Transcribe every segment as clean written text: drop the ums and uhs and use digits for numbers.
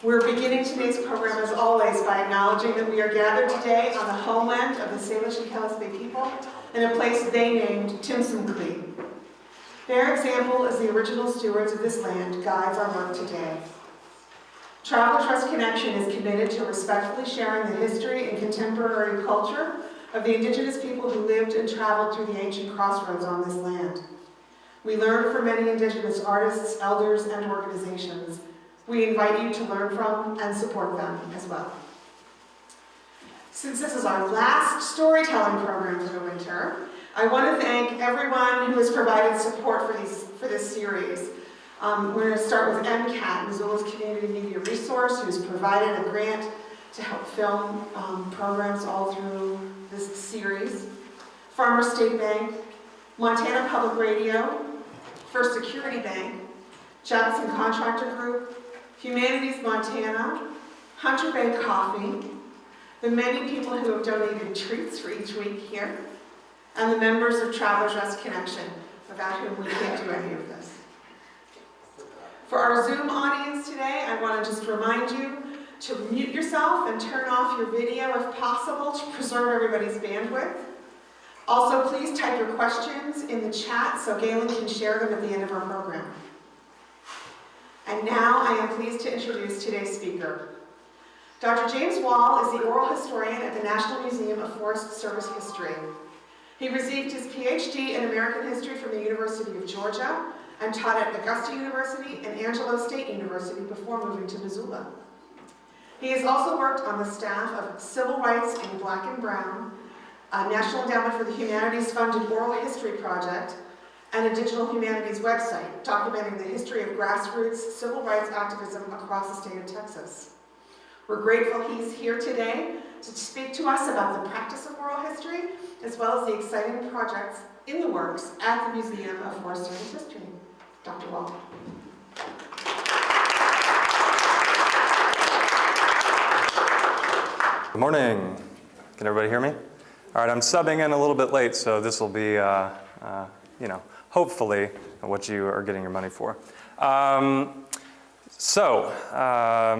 We're beginning today's program, as always, by acknowledging that we are gathered today on the homeland of the Selis and Selis people in a place they named Timsumkli. Their example as the original stewards of this land guides our work today. Travel Trust Connection is committed to respectfully sharing the history and contemporary culture of the indigenous people who lived and traveled through the ancient crossroads on this land. We learn from many indigenous artists, elders, and organizations. We invite you to learn from and support them as well. Since this is our last storytelling program for the winter, I want to thank everyone who has provided support for this series. We're going to start with MCAT, Missoula's Community Media Resource, who's provided a grant to help film programs all through this series. Farmers State Bank, Montana Public Radio, First Security Bank, Jackson Contractor Group, Humanities Montana, Hunter Bay Coffee, the many people who have donated treats for each week here, and the members of Travel Trust Connection, without whom we can't do any of this. For our Zoom audience today, I want to just remind you to mute yourself and turn off your video if possible to preserve everybody's bandwidth. Also, please type your questions in the chat so Galen can share them at the end of our program. And now I am pleased to introduce today's speaker. Dr. James Wall is the oral historian at the National Museum of Forest Service History. He received his PhD in American History from the University of Georgia and taught at Augusta University and Angelo State University before moving to Missoula. He has also worked on the staff of Civil Rights in Black and Brown, a National Endowment for the Humanities funded oral history project, and a digital humanities website documenting the history of grassroots civil rights activism across the state of Texas. We're grateful he's here today to speak to us about the practice of oral history, as well as the exciting projects in the works at the Museum of Forest Service History. Dr. Wall. Good morning. Can everybody hear me? All right, I'm subbing in a little bit late, so this will be, hopefully what you are getting your money for. I'm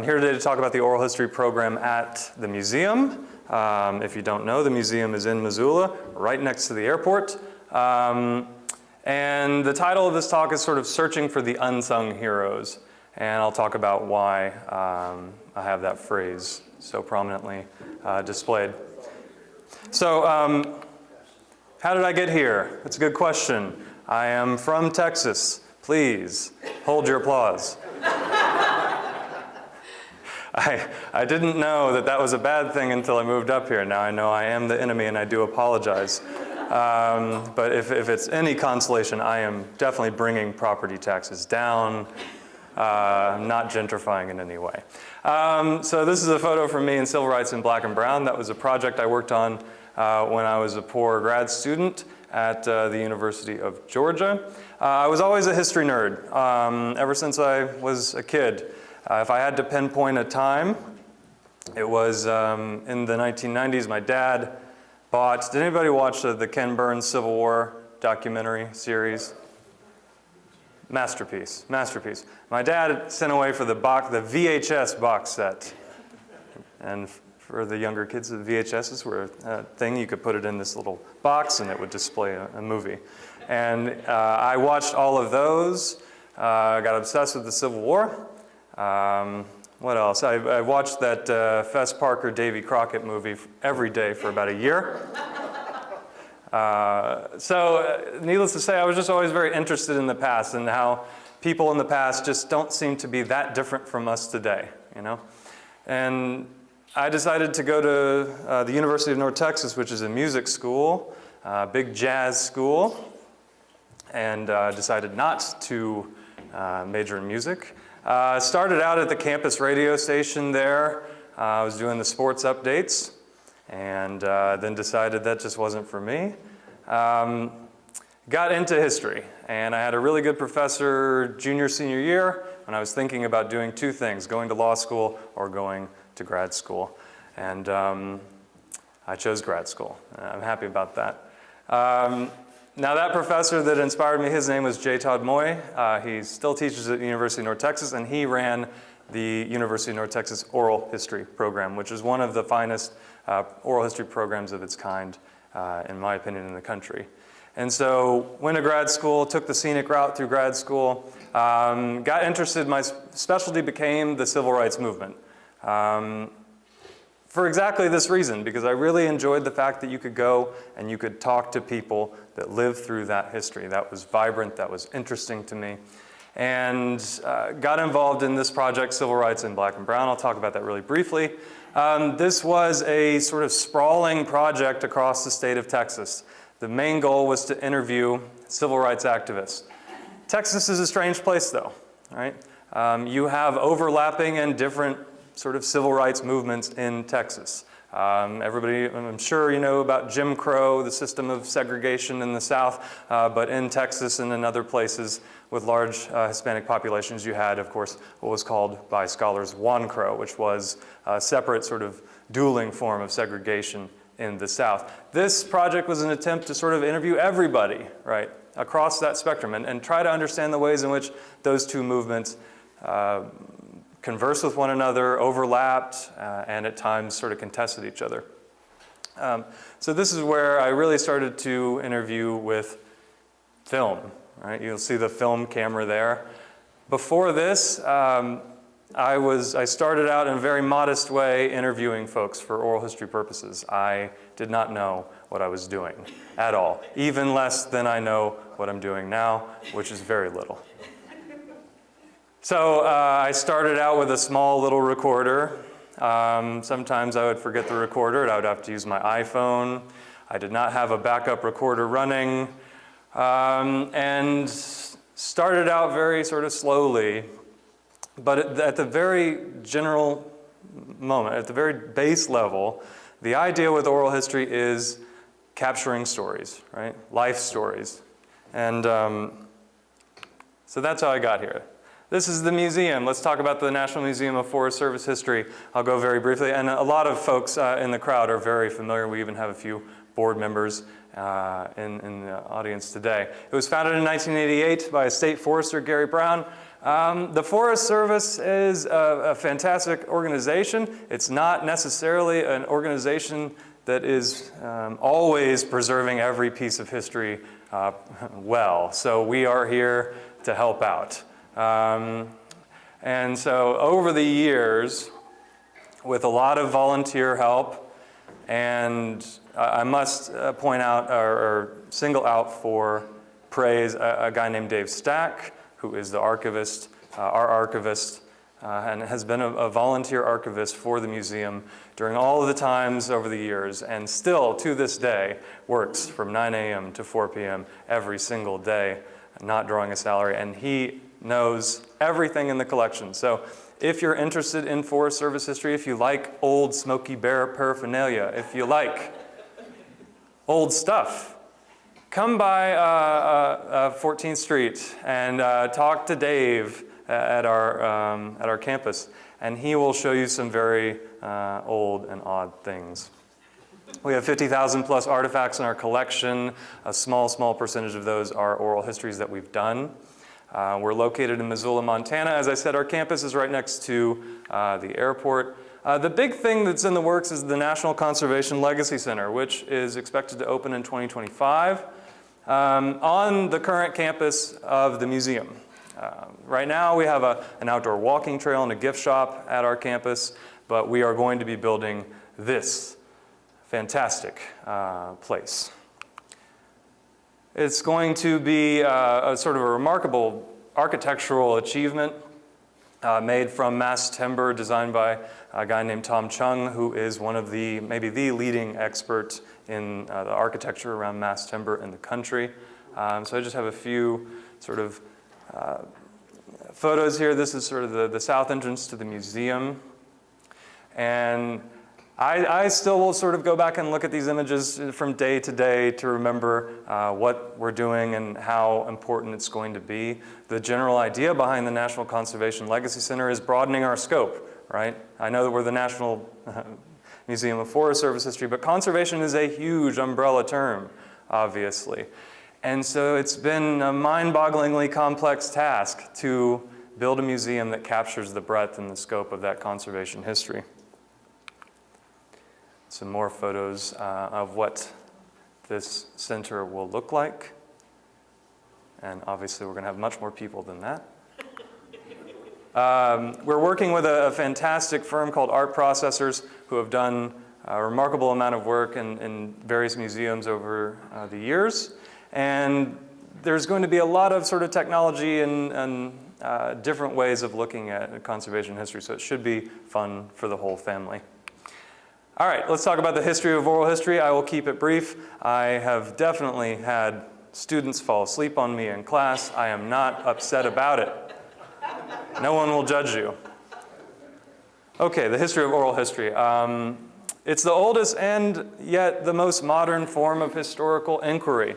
here today to talk about the oral history program at the museum. If you don't know, the museum is in Missoula, right next to the airport. And the title of this talk is sort of Searching for the Unsung Heroes. And I'll talk about why I have that phrase so prominently displayed. So, how did I get here? That's a good question. I am from Texas. Please, hold your applause. I didn't know that that was a bad thing until I moved up here. Now I know I am the enemy and I do apologize. But if it's any consolation, I am definitely bringing property taxes down, not gentrifying in any way. So this is a photo from me in Civil Rights in Black and Brown. That was a project I worked on when I was a poor grad student at the University of Georgia. I was always a history nerd, ever since I was a kid. If I had to pinpoint a time, it was in the 1990s. My dad bought, did anybody watch the Ken Burns Civil War documentary series? Masterpiece, masterpiece. My dad sent away for the VHS box set. And for the younger kids, the VHSs were a thing. You could put it in this little box and it would display a movie. And I watched all of those, got obsessed with the Civil War. What else? I watched that Fess Parker, Davy Crockett movie every day for about a year. So needless to say, I was just always very interested in the past and how people in the past just don't seem to be that different from us today, you know? And I decided to go to the University of North Texas, which is a music school, big jazz school, and decided not to major in music. Started out at the campus radio station there. I was doing the sports updates, and then decided that just wasn't for me. Got into history, and I had a really good professor junior, senior year when I was thinking about doing two things, going to law school or going to grad school. And I chose grad school. I'm happy about that. Now that professor that inspired me, his name was J. Todd Moy. He still teaches at the University of North Texas, and he ran the University of North Texas Oral History program, which is one of the finest oral history programs of its kind, in my opinion, in the country. And so went to grad school, took the scenic route through grad school, got interested, my specialty became the civil rights movement. For exactly this reason, because I really enjoyed the fact that you could go and you could talk to people that lived through that history. That was vibrant, that was interesting to me. And got involved in this project, Civil Rights in Black and Brown. I'll talk about that really briefly. This was a sort of sprawling project across the state of Texas. The main goal was to interview civil rights activists. Texas is a strange place though, right? You have overlapping and different sort of civil rights movements in Texas. Everybody, I'm sure you know about Jim Crow, the system of segregation in the South, but in Texas and in other places with large Hispanic populations, you had, of course, what was called by scholars Juan Crow, which was a separate sort of dueling form of segregation in the South. This project was an attempt to sort of interview everybody, right, across that spectrum and try to understand the ways in which those two movements conversed with one another, overlapped, and at times sort of contested each other. So this is where I really started to interview with film, right? You'll see the film camera there. Before this, I started out in a very modest way interviewing folks for oral history purposes. I did not know what I was doing at all, even less than I know what I'm doing now, which is very little. So I started out with a small little recorder. Sometimes I would forget the recorder and I would have to use my iPhone. I did not have a backup recorder running, and started out very sort of slowly. But at the very general moment, at the very base level, the idea with oral history is capturing stories, right? Life stories. And so that's how I got here. This is the museum. Let's talk about the National Museum of Forest Service History. I'll go very briefly. And a lot of folks in the crowd are very familiar. We even have a few board members in the audience today. It was founded in 1988 by state forester Gary Brown. The Forest Service is a fantastic organization. It's not necessarily an organization that is always preserving every piece of history well. So we are here to help out. And so over the years, with a lot of volunteer help, and I must point out or single out for praise a guy named Dave Stack, who is the archivist, our archivist, and has been a volunteer archivist for the museum during all of the times over the years, and still to this day works from 9 a.m. to 4 p.m. every single day, not drawing a salary, and he knows everything in the collection. So if you're interested in Forest Service history, if you like old Smokey Bear paraphernalia, if you like old stuff, come by 14th Street and talk to Dave at our campus, and he will show you some very old and odd things. We have 50,000 plus artifacts in our collection. A small percentage of those are oral histories that we've done. We're located in Missoula, Montana. As I said, our campus is right next to the airport. The big thing that's in the works is the National Conservation Legacy Center, which is expected to open in 2025 on the current campus of the museum. Right now we have an outdoor walking trail and a gift shop at our campus, but we are going to be building this fantastic place. It's going to be a sort of a remarkable architectural achievement made from mass timber, designed by a guy named Tom Chung, who is one of the, maybe the leading expert in the architecture around mass timber in the country. So I just have a few sort of photos here. This is sort of the south entrance to the museum. And I still will sort of go back and look at these images from day to day to remember what we're doing and how important it's going to be. The general idea behind the National Conservation Legacy Center is broadening our scope, right? I know that we're the National Museum of Forest Service History, but conservation is a huge umbrella term, obviously. And so it's been a mind-bogglingly complex task to build a museum that captures the breadth and the scope of that conservation history. Some more photos of what this center will look like. And obviously we're going to have much more people than that. We're working with a fantastic firm called Art Processors who have done a remarkable amount of work in various museums over the years. And there's going to be a lot of sort of technology and different ways of looking at conservation history, so it should be fun for the whole family. All right, let's talk about the history of oral history. I will keep it brief. I have definitely had students fall asleep on me in class. I am not upset about it. No one will judge you. Okay, the history of oral history. It's the oldest and yet the most modern form of historical inquiry.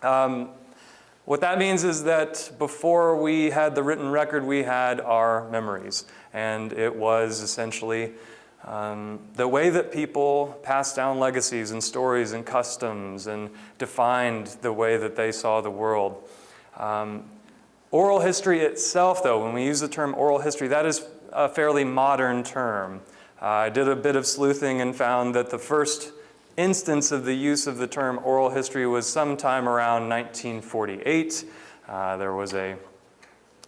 What that means is that before we had the written record, we had our memories. And it was essentially the way that people passed down legacies and stories and customs and defined the way that they saw the world. Oral history itself, though, when we use the term oral history, that is a fairly modern term. I did a bit of sleuthing and found that the first instance of the use of the term oral history was sometime around 1948. There was a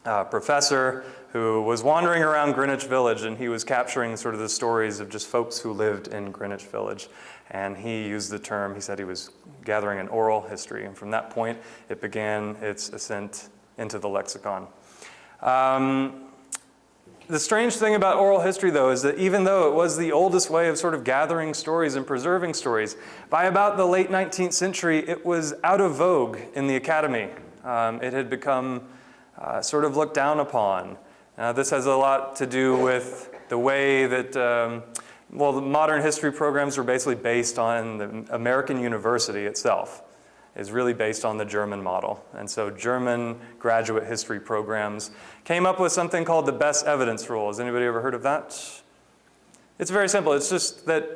professor who was wandering around Greenwich Village, and he was capturing sort of the stories of just folks who lived in Greenwich Village. And he used the term, he said he was gathering an oral history, and from that point it began its ascent into the lexicon. The strange thing about oral history, though, is that even though it was the oldest way of sort of gathering stories and preserving stories, by about the late 19th century, it was out of vogue in the academy. It had become sort of looked down upon. This has a lot to do with the way that, well, the modern history programs were basically based on the American university itself. Is really based on the German model. And so German graduate history programs came up with something called the best evidence rule. Has anybody ever heard of that? It's very simple. It's just that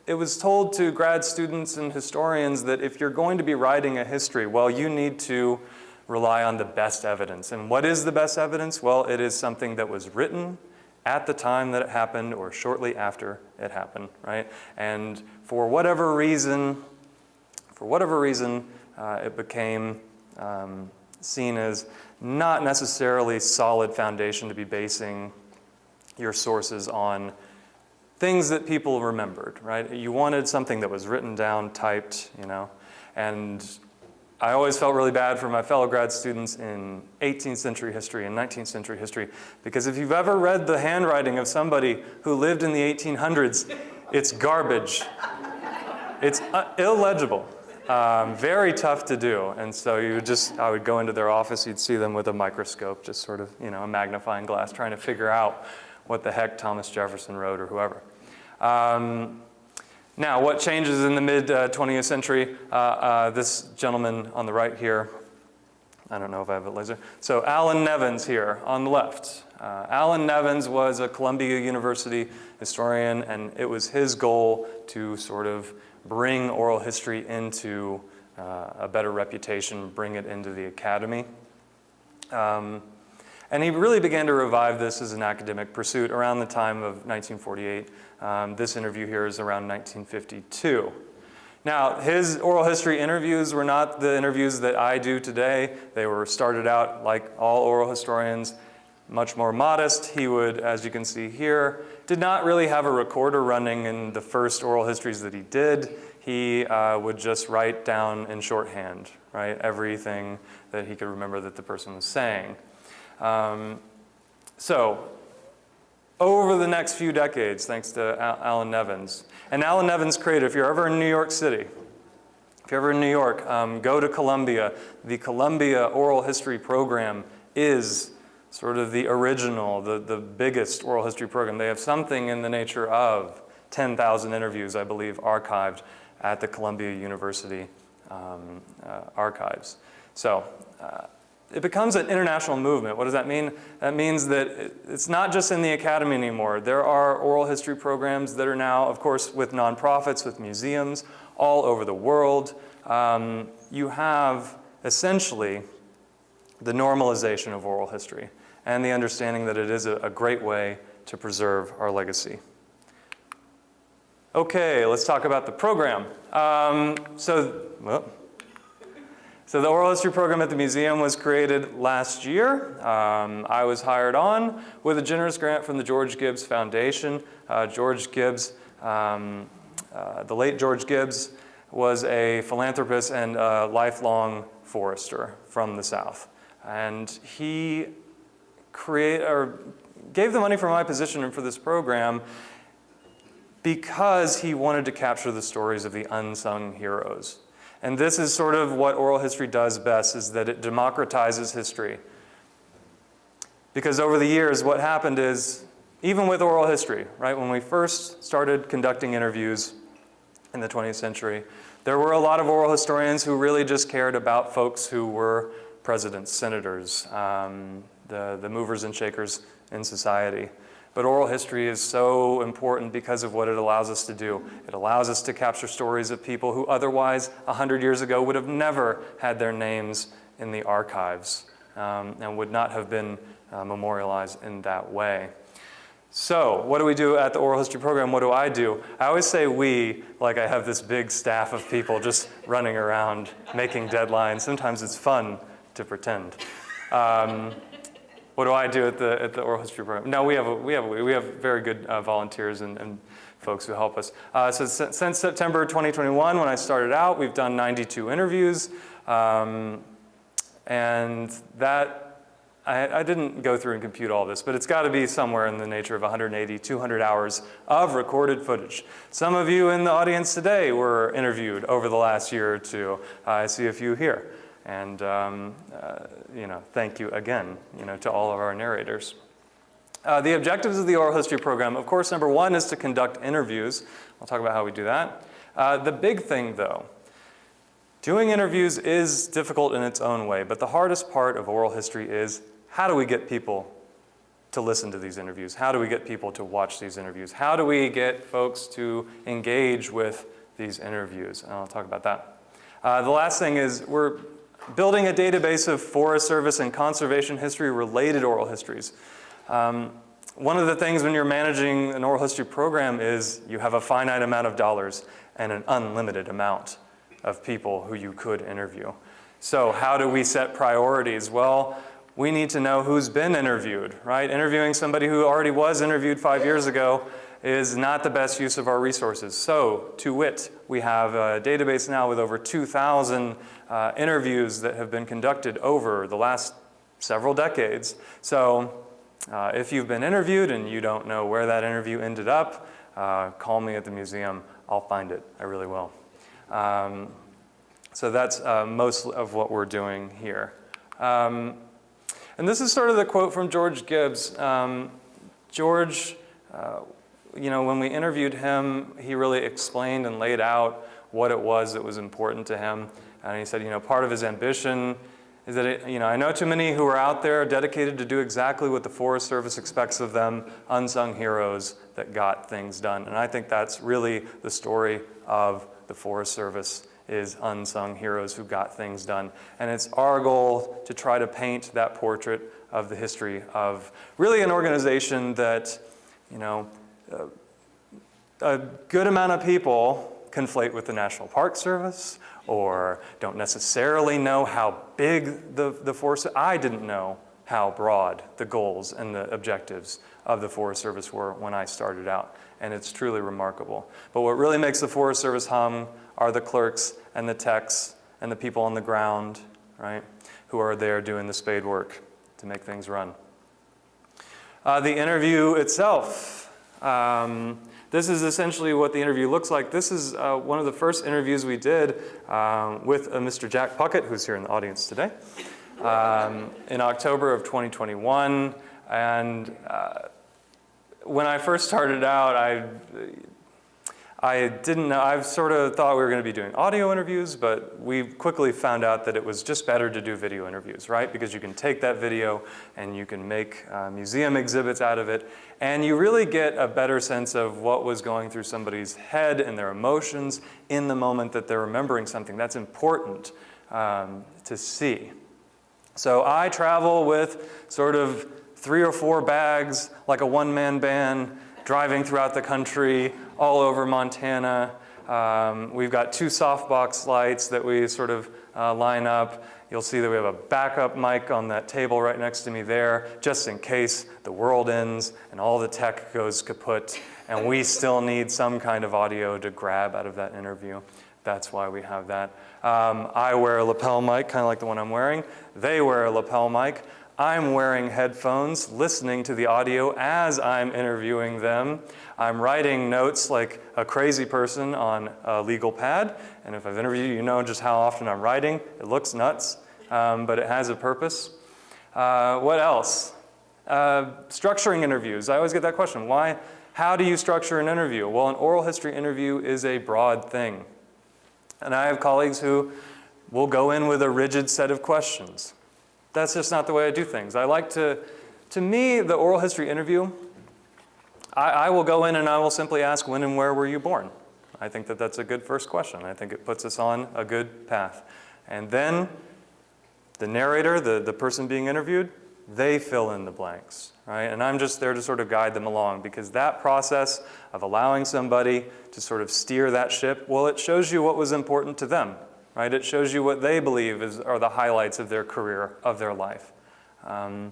it was told to grad students and historians that if you're going to be writing a history, well, you need to rely on the best evidence. And what is the best evidence? Well, it is something that was written at the time that it happened or shortly after it happened, right? And for whatever reason, it became seen as not necessarily solid foundation to be basing your sources on things that people remembered, right? You wanted something that was written down, typed, you know, and I always felt really bad for my fellow grad students in 18th century history and 19th century history, because if you've ever read the handwriting of somebody who lived in the 1800s, it's garbage. It's illegible. Very tough to do, and so I would go into their office, you'd see them with a microscope, just sort of, you know, a magnifying glass, trying to figure out what the heck Thomas Jefferson wrote or whoever. Now, what changes in the mid-20th century? This gentleman on the right here, I don't know if I have a laser. So Alan Nevins here on the left. Alan Nevins was a Columbia University historian, and it was his goal to sort of bring oral history into a better reputation, bring it into the academy. And he really began to revive this as an academic pursuit around the time of 1948. This interview here is around 1952. Now, his oral history interviews were not the interviews that I do today. They were started out, like all oral historians, much more modest. He would, as you can see here, did not really have a recorder running in the first oral histories that he did. He would just write down in shorthand, right, everything that he could remember that the person was saying. So, over the next few decades, thanks to Alan Nevins, and Alan Nevins created, if you're ever in New York City, if you're ever in New York, go to Columbia. The Columbia Oral History Program is sort of the original, the biggest oral history program. They have something in the nature of 10,000 interviews, I believe, archived at the Columbia University archives. So it becomes an international movement. What does that mean? That means that it's not just in the academy anymore. There are oral history programs that are now, of course, with nonprofits, with museums, all over the world. You have essentially the normalization of oral history. and the understanding that it is a great way to preserve our legacy. Okay, let's talk about the program. So the oral history program at the museum was created last year. I was hired on with a generous grant from the George Gibbs Foundation. George Gibbs, the late George Gibbs, was a philanthropist and a lifelong forester from the South. And he gave the money for my position and for this program because he wanted to capture the stories of the unsung heroes. And this is sort of what oral history does best, is that it democratizes history. Because over the years, what happened is, even with oral history, right, when we first started conducting interviews in the 20th century, there were a lot of oral historians who really just cared about folks who were presidents, senators, the movers and shakers in society. But oral history is so important because of what it allows us to do. It allows us to capture stories of people who otherwise, 100 years ago, would have never had their names in the archives and would not have been memorialized in that way. So, what do we do at the oral history program? What do? I always say we, like I have this big staff of people just running around making deadlines. Sometimes it's fun to pretend. What do I do at the oral history program? No, we have very good volunteers and folks who help us. So since September 2021, when I started out, we've done 92 interviews, and that I didn't go through and compute all this, but it's got to be somewhere in the nature of 180, 200 hours of recorded footage. Some of you in the audience today were interviewed over the last year or two. I see a few here. And thank you again, to all of our narrators. The objectives of the oral history program, of course, number one is to conduct interviews. I'll talk about how we do that. The big thing, though, doing interviews is difficult in its own way, but the hardest part of oral history is how do we get people to listen to these interviews? How do we get people to watch these interviews? How do we get folks to engage with these interviews? And I'll talk about that. The last thing is we're building a database of Forest Service and conservation history related oral histories. One of the things when you're managing an oral history program is you have a finite amount of dollars and an unlimited amount of people who you could interview. So how do we set priorities? Well, we need to know who's been interviewed, right? Interviewing somebody who already was interviewed 5 years ago is not the best use of our resources. So, to wit, we have a database now with over 2,000 interviews that have been conducted over the last several decades. So, if you've been interviewed and you don't know where that interview ended up, call me at the museum. I'll find it. I really will. So that's most of what we're doing here. And this is sort of the quote from George Gibbs. George, when we interviewed him, he really explained and laid out what it was that was important to him. And he said, part of his ambition is that, I know too many who are out there dedicated to do exactly what the Forest Service expects of them, unsung heroes that got things done. And I think that's really the story of the Forest Service, is unsung heroes who got things done. And it's our goal to try to paint that portrait of the history of really an organization that, a good amount of people conflate with the National Park Service or don't necessarily know how big the Forest. I didn't know how broad the goals and the objectives of the Forest Service were when I started out, and it's truly remarkable. But what really makes the Forest Service hum are the clerks and the techs and the people on the ground, right, who are there doing the spade work to make things run. The interview itself. This is essentially what the interview looks like. This is one of the first interviews we did with Mr. Jack Puckett, who's here in the audience today, in October of 2021. And when I first started out, I didn't know, I sort of thought we were going to be doing audio interviews, but we quickly found out that it was just better to do video interviews, right? Because you can take that video and you can make museum exhibits out of it, and you really get a better sense of what was going through somebody's head and their emotions in the moment that they're remembering something. That's important to see. So I travel with sort of 3 or 4 bags, like a one-man band, driving throughout the country, all over Montana. We've got 2 softbox lights that we sort of line up. You'll see that we have a backup mic on that table right next to me there, just in case the world ends and all the tech goes kaput, and we still need some kind of audio to grab out of that interview. That's why we have that. I wear a lapel mic, kind of like the one I'm wearing. They wear a lapel mic. I'm wearing headphones, listening to the audio as I'm interviewing them. I'm writing notes like a crazy person on a legal pad. And if I've interviewed you, you know just how often I'm writing. It looks nuts, but it has a purpose. What else? Structuring interviews. I always get that question. How do you structure an interview? Well, an oral history interview is a broad thing. And I have colleagues who will go in with a rigid set of questions. That's just not the way I do things. I like to me, the oral history interview, I will go in and I will simply ask, when and where were you born? I think that that's a good first question. I think it puts us on a good path. And then the narrator, the person being interviewed, they fill in the blanks, right? And I'm just there to sort of guide them along, because that process of allowing somebody to sort of steer that ship, well, it shows you what was important to them. Right? It shows you what they believe are the highlights of their career, of their life. And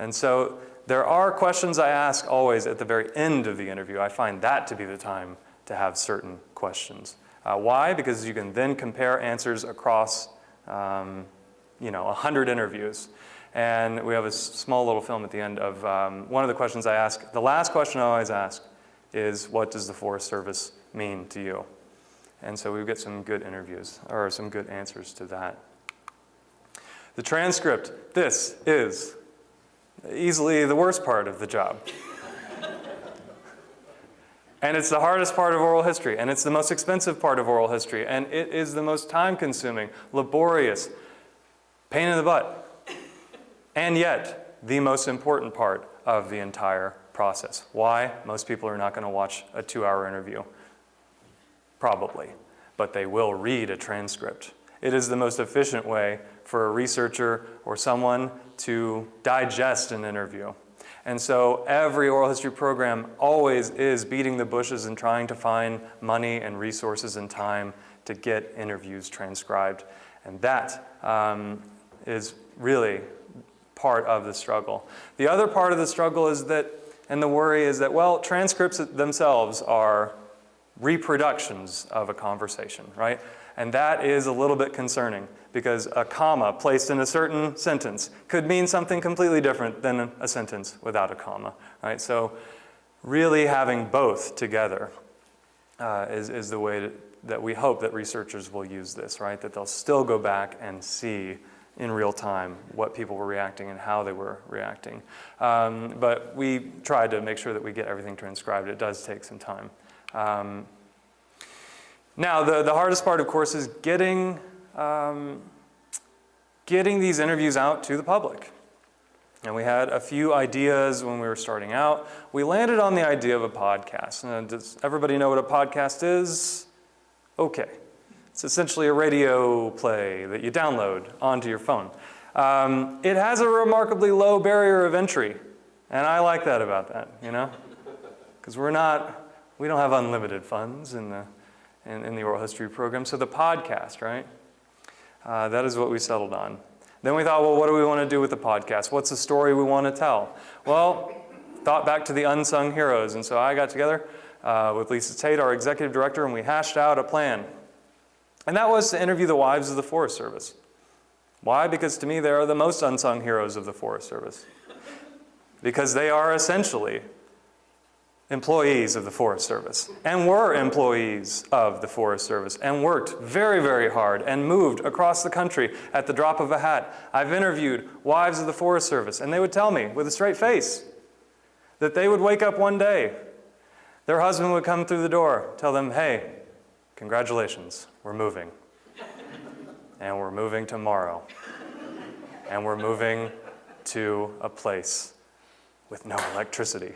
so there are questions I ask always at the very end of the interview. I find that to be the time to have certain questions. Why? Because you can then compare answers across 100 interviews. And we have a small little film at the end of one of the questions I ask. The last question I always ask is, what does the Forest Service mean to you? And so we get some good interviews, or some good answers to that. The transcript. This is easily the worst part of the job. And it's the hardest part of oral history, and it's the most expensive part of oral history, and it is the most time-consuming, laborious, pain in the butt, and yet the most important part of the entire process. Why? Most people are not going to watch a 2-hour interview. Probably, but they will read a transcript. It is the most efficient way for a researcher or someone to digest an interview. And so every oral history program always is beating the bushes and trying to find money and resources and time to get interviews transcribed. And that is really part of the struggle. The other part of the struggle is that, and the worry is that, well, transcripts themselves are reproductions of a conversation, right? And that is a little bit concerning, because a comma placed in a certain sentence could mean something completely different than a sentence without a comma, right? So really having both together is the way that we hope that researchers will use this, right? That they'll still go back and see in real time what people were reacting and how they were reacting. But we tried to make sure that we get everything transcribed. It does take some time. Now, the hardest part, of course, is getting these interviews out to the public. And we had a few ideas when we were starting out. We landed on the idea of a podcast. Does everybody know what a podcast is? Okay. It's essentially a radio play that you download onto your phone. It has a remarkably low barrier of entry. And I like that about that, because we don't have unlimited funds in the oral history program. So the podcast, right? That is what we settled on. Then we thought, well, what do we want to do with the podcast? What's the story we want to tell? Well, thought back to the unsung heroes. And so I got together with Lisa Tate, our executive director, and we hashed out a plan. And that was to interview the wives of the Forest Service. Why? Because to me, they are the most unsung heroes of the Forest Service. Because they are essentially employees of the Forest Service, and were employees of the Forest Service, and worked very, very hard, and moved across the country at the drop of a hat. I've interviewed wives of the Forest Service, and they would tell me with a straight face that they would wake up one day, their husband would come through the door, tell them, hey, congratulations, we're moving. And we're moving tomorrow. And we're moving to a place with no electricity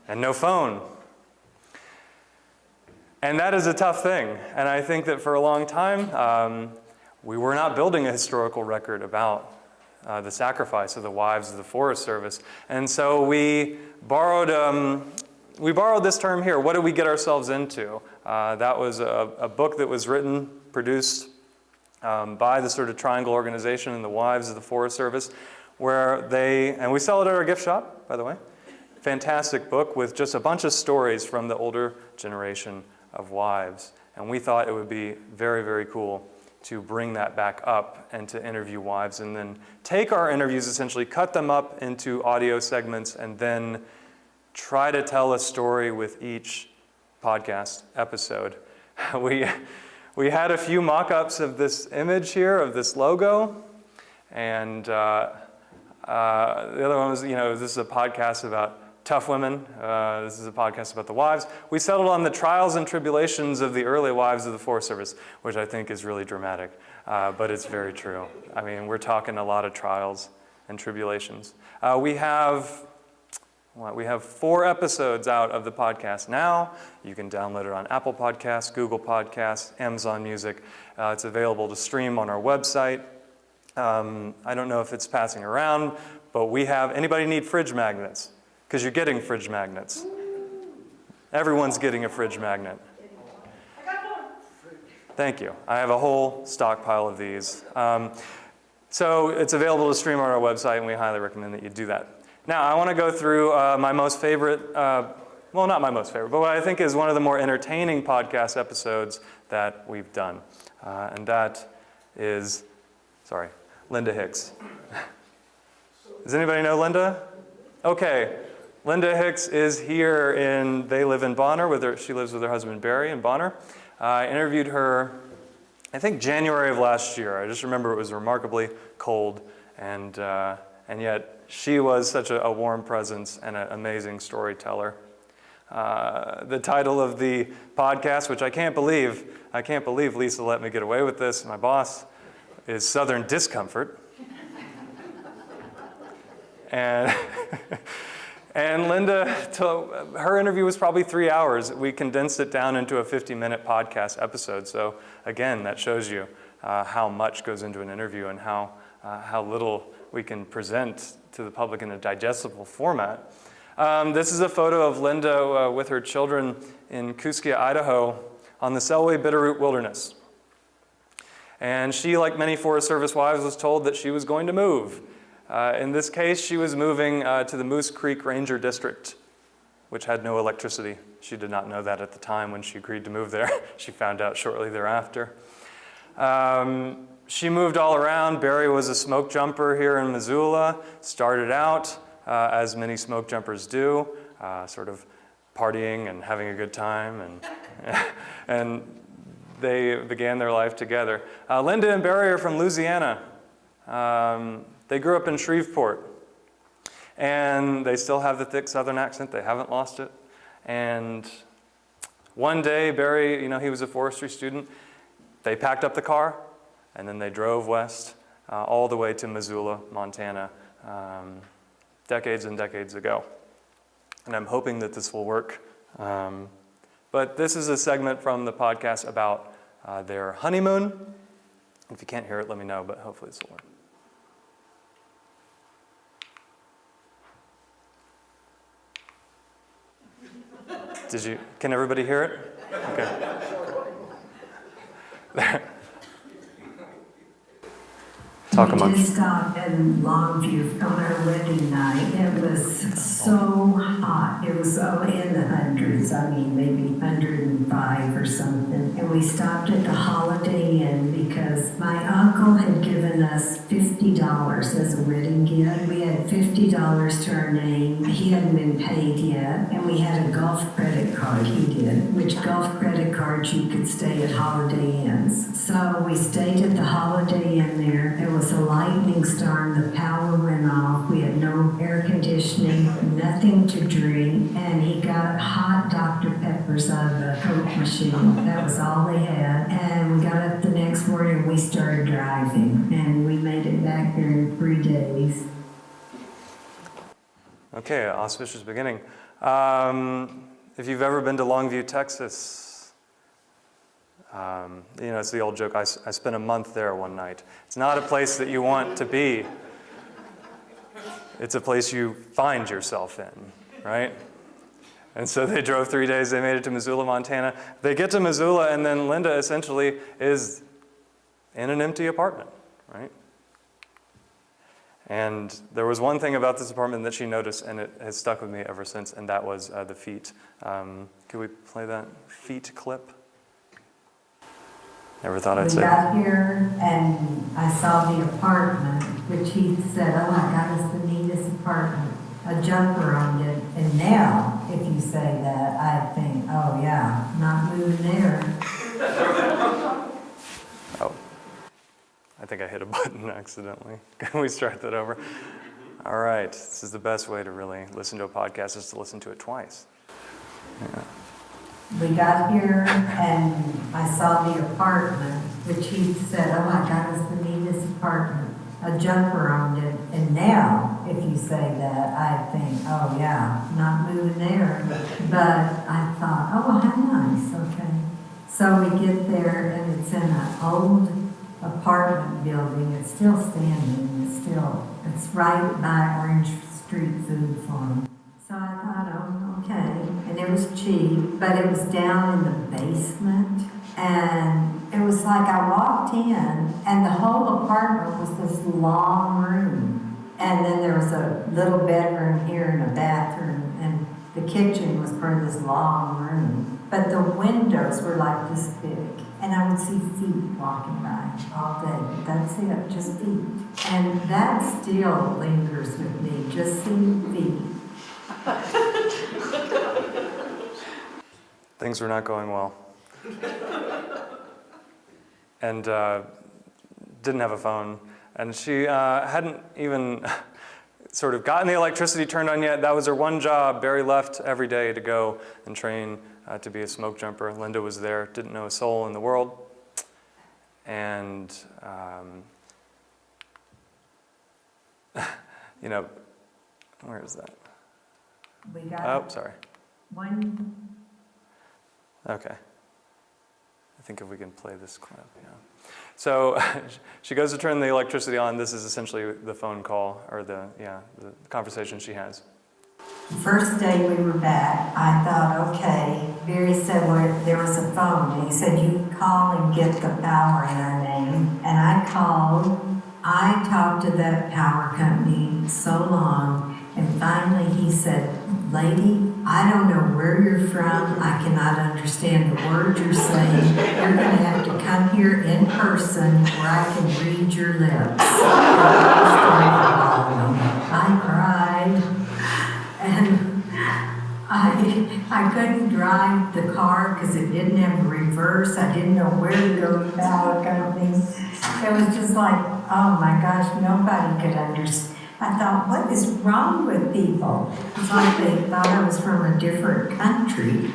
and no phone. And that is a tough thing. And I think that for a long time, we were not building a historical record about the sacrifice of the wives of the Forest Service. And so we borrowed this term here. What did we get ourselves into? That was a book that was written, produced by the sort of Triangle organization and the wives of the Forest Service, and we sell it at our gift shop, by the way. Fantastic book with just a bunch of stories from the older generation of wives. And we thought it would be very, very cool to bring that back up and to interview wives and then take our interviews, essentially cut them up into audio segments and then try to tell a story with each podcast episode. We had a few mock-ups of this image here, of this logo, and the other one was, this is a podcast about tough women. This is a podcast about the wives. We settled on the trials and tribulations of the early wives of the Forest Service, which I think is really dramatic, but it's very true. I mean, we're talking a lot of trials and tribulations. We have 4 episodes out of the podcast now. You can download it on Apple Podcasts, Google Podcasts, Amazon Music. It's available to stream on our website. I don't know if it's passing around, but anybody need fridge magnets? Because you're getting fridge magnets. Everyone's getting a fridge magnet. Thank you. I have a whole stockpile of these. So it's available to stream on our website, and we highly recommend that you do that. Now, I want to go through my most favorite, well, not my most favorite, but what I think is one of the more entertaining podcast episodes that we've done. And that is, Linda Hicks. Does anybody know Linda? Okay. Linda Hicks is here they live in Bonner, she lives with her husband Barry in Bonner. I interviewed her, I think January of last year. I just remember it was remarkably cold, and yet she was such a warm presence and an amazing storyteller. The title of the podcast, which I can't believe Lisa let me get away with this, my boss, is Southern Discomfort. And Linda, her interview was probably 3 hours. We condensed it down into a 50-minute podcast episode. So again, that shows you how much goes into an interview and how little we can present to the public in a digestible format. This is a photo of Linda with her children in Kooskia, Idaho, on the Selway Bitterroot Wilderness. And she, like many Forest Service wives, was told that she was going to move. In this case, she was moving to the Moose Creek Ranger District, which had no electricity. She did not know that at the time when she agreed to move there. She found out shortly thereafter. She moved all around. Barry was a smoke jumper here in Missoula. Started out, as many smoke jumpers do, sort of partying and having a good time, and they began their life together. Linda and Barry are from Louisiana. They grew up in Shreveport, and they still have the thick Southern accent. They haven't lost it. And one day, Barry, he was a forestry student. They packed up the car, and then they drove west all the way to Missoula, Montana, decades and decades ago. And I'm hoping that this will work. But this is a segment from the podcast about their honeymoon. If you can't hear it, let me know, but hopefully this will work. Can everybody hear it? Okay. We just stopped in Longview on our wedding night. It was so hot. It was in the hundreds. I mean, maybe 105 or something. And we stopped at the Holiday Inn because my uncle had given us $50 as a wedding gift. We had $50 to our name. He hadn't been paid yet. And we had a golf credit card, he did, which golf credit cards you could stay at Holiday Inns. So we stayed at the Holiday Inn there. There was a lightning storm, the power went off, we had no air conditioning, nothing to drink, and he got hot Dr. Peppers out of the Coke machine. That was all they had. And we got up the next morning and we started driving, and we made it back there in 3 days. Okay, auspicious beginning. If you've ever been to Longview, Texas, it's the old joke, I spent a month there one night. It's not a place that you want to be. it's a place you find yourself in, right? And so they drove 3 days, they made it to Missoula, Montana. They get to Missoula, and then Linda essentially is in an empty apartment, right? And there was one thing about this apartment that she noticed, and it has stuck with me ever since, and that was the feet. Could we play that feet clip? Never thought I'd say that. We got here, and I saw the apartment, which he said, oh my God, it's the neatest apartment. A jumper on it. And now, if you say that, I think, oh yeah, not moving there. Oh, I think I hit a button accidentally. Can we start that over? All right, this is the best way to really listen to a podcast, is to listen to it twice. Yeah. We got here, and I saw the apartment, which he said, oh my God, it's the neatest apartment. A jumper on it. And now, if you say that, I think, oh yeah, not moving there. But I thought, oh, how nice, okay. So we get there, and it's in an old apartment building. It's still standing. It's right by Orange Street Food Farm. So I thought, oh, okay. And it was cheap, but it was down in the basement. And it was like I walked in, and the whole apartment was this long room. And then there was a little bedroom here and a bathroom, and the kitchen was part of this long room. But the windows were like this big, and I would see feet walking by all day. That's it, just feet. And that still lingers with me, just seeing feet. Things were not going well. And didn't have a phone. And she hadn't even sort of gotten the electricity turned on yet. That was her one job. Barry left every day to go and train to be a smoke jumper. Linda was there, didn't know a soul in the world. And, you know, where is that? We got Oh, sorry. one. Okay. I think if we can play this clip, yeah. So she goes to turn the electricity on. This is essentially the phone call, or the conversation she has. The first day we were back, I thought, okay, Barry said there was a phone, and he said, you call and get the power in our name. And I called. I talked to that power company so long, and finally he said, lady, I don't know where you're from. I cannot understand the words you're saying. You're going to have to come here in person where I can read your lips. I cried. And I couldn't drive the car because it didn't have a reverse. I didn't know where to go to the power company. It was just like, oh my gosh, nobody could understand. I thought, what is wrong with people? It's like they thought I was from a different country.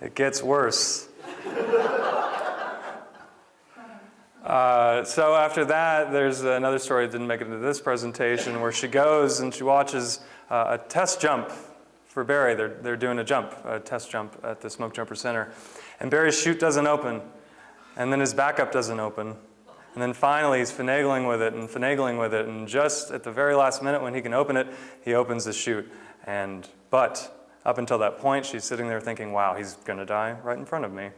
It gets worse. So after that, there's another story that didn't make it into this presentation, where she goes and she watches a test jump for Barry. They're doing a test jump at the Smoke Jumper Center. And Barry's chute doesn't open, and then his backup doesn't open. And then finally, he's finagling with it, and just at the very last minute when he can open it, he opens the chute. But up until that point, she's sitting there thinking, wow, he's going to die right in front of me.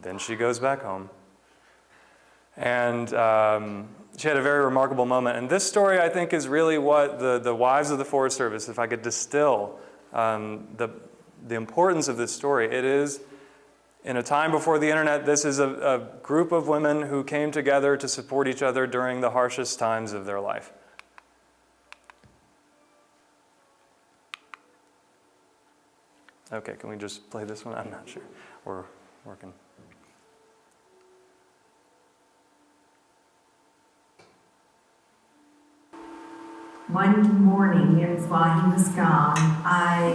Then she goes back home. And she had a very remarkable moment. And this story, I think, is really what the wives of the Forest Service, if I could distill the importance of this story, it is, in a time before the internet, this is a group of women who came together to support each other during the harshest times of their life. Okay, can we just play this one? I'm not sure. We're working. One morning, it was while he was gone, I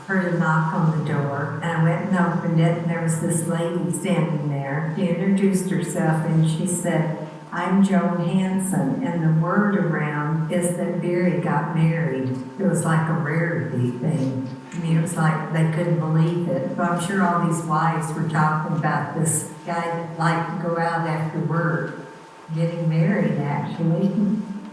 heard a knock on the door, and I went and opened it, and there was this lady standing there. She introduced herself, and she said, I'm Joan Hanson, and the word around is that Barry got married. It was like a rarity thing. I mean, it was like they couldn't believe it. But I'm sure all these wives were talking about this guy that liked to go out after work getting married, actually.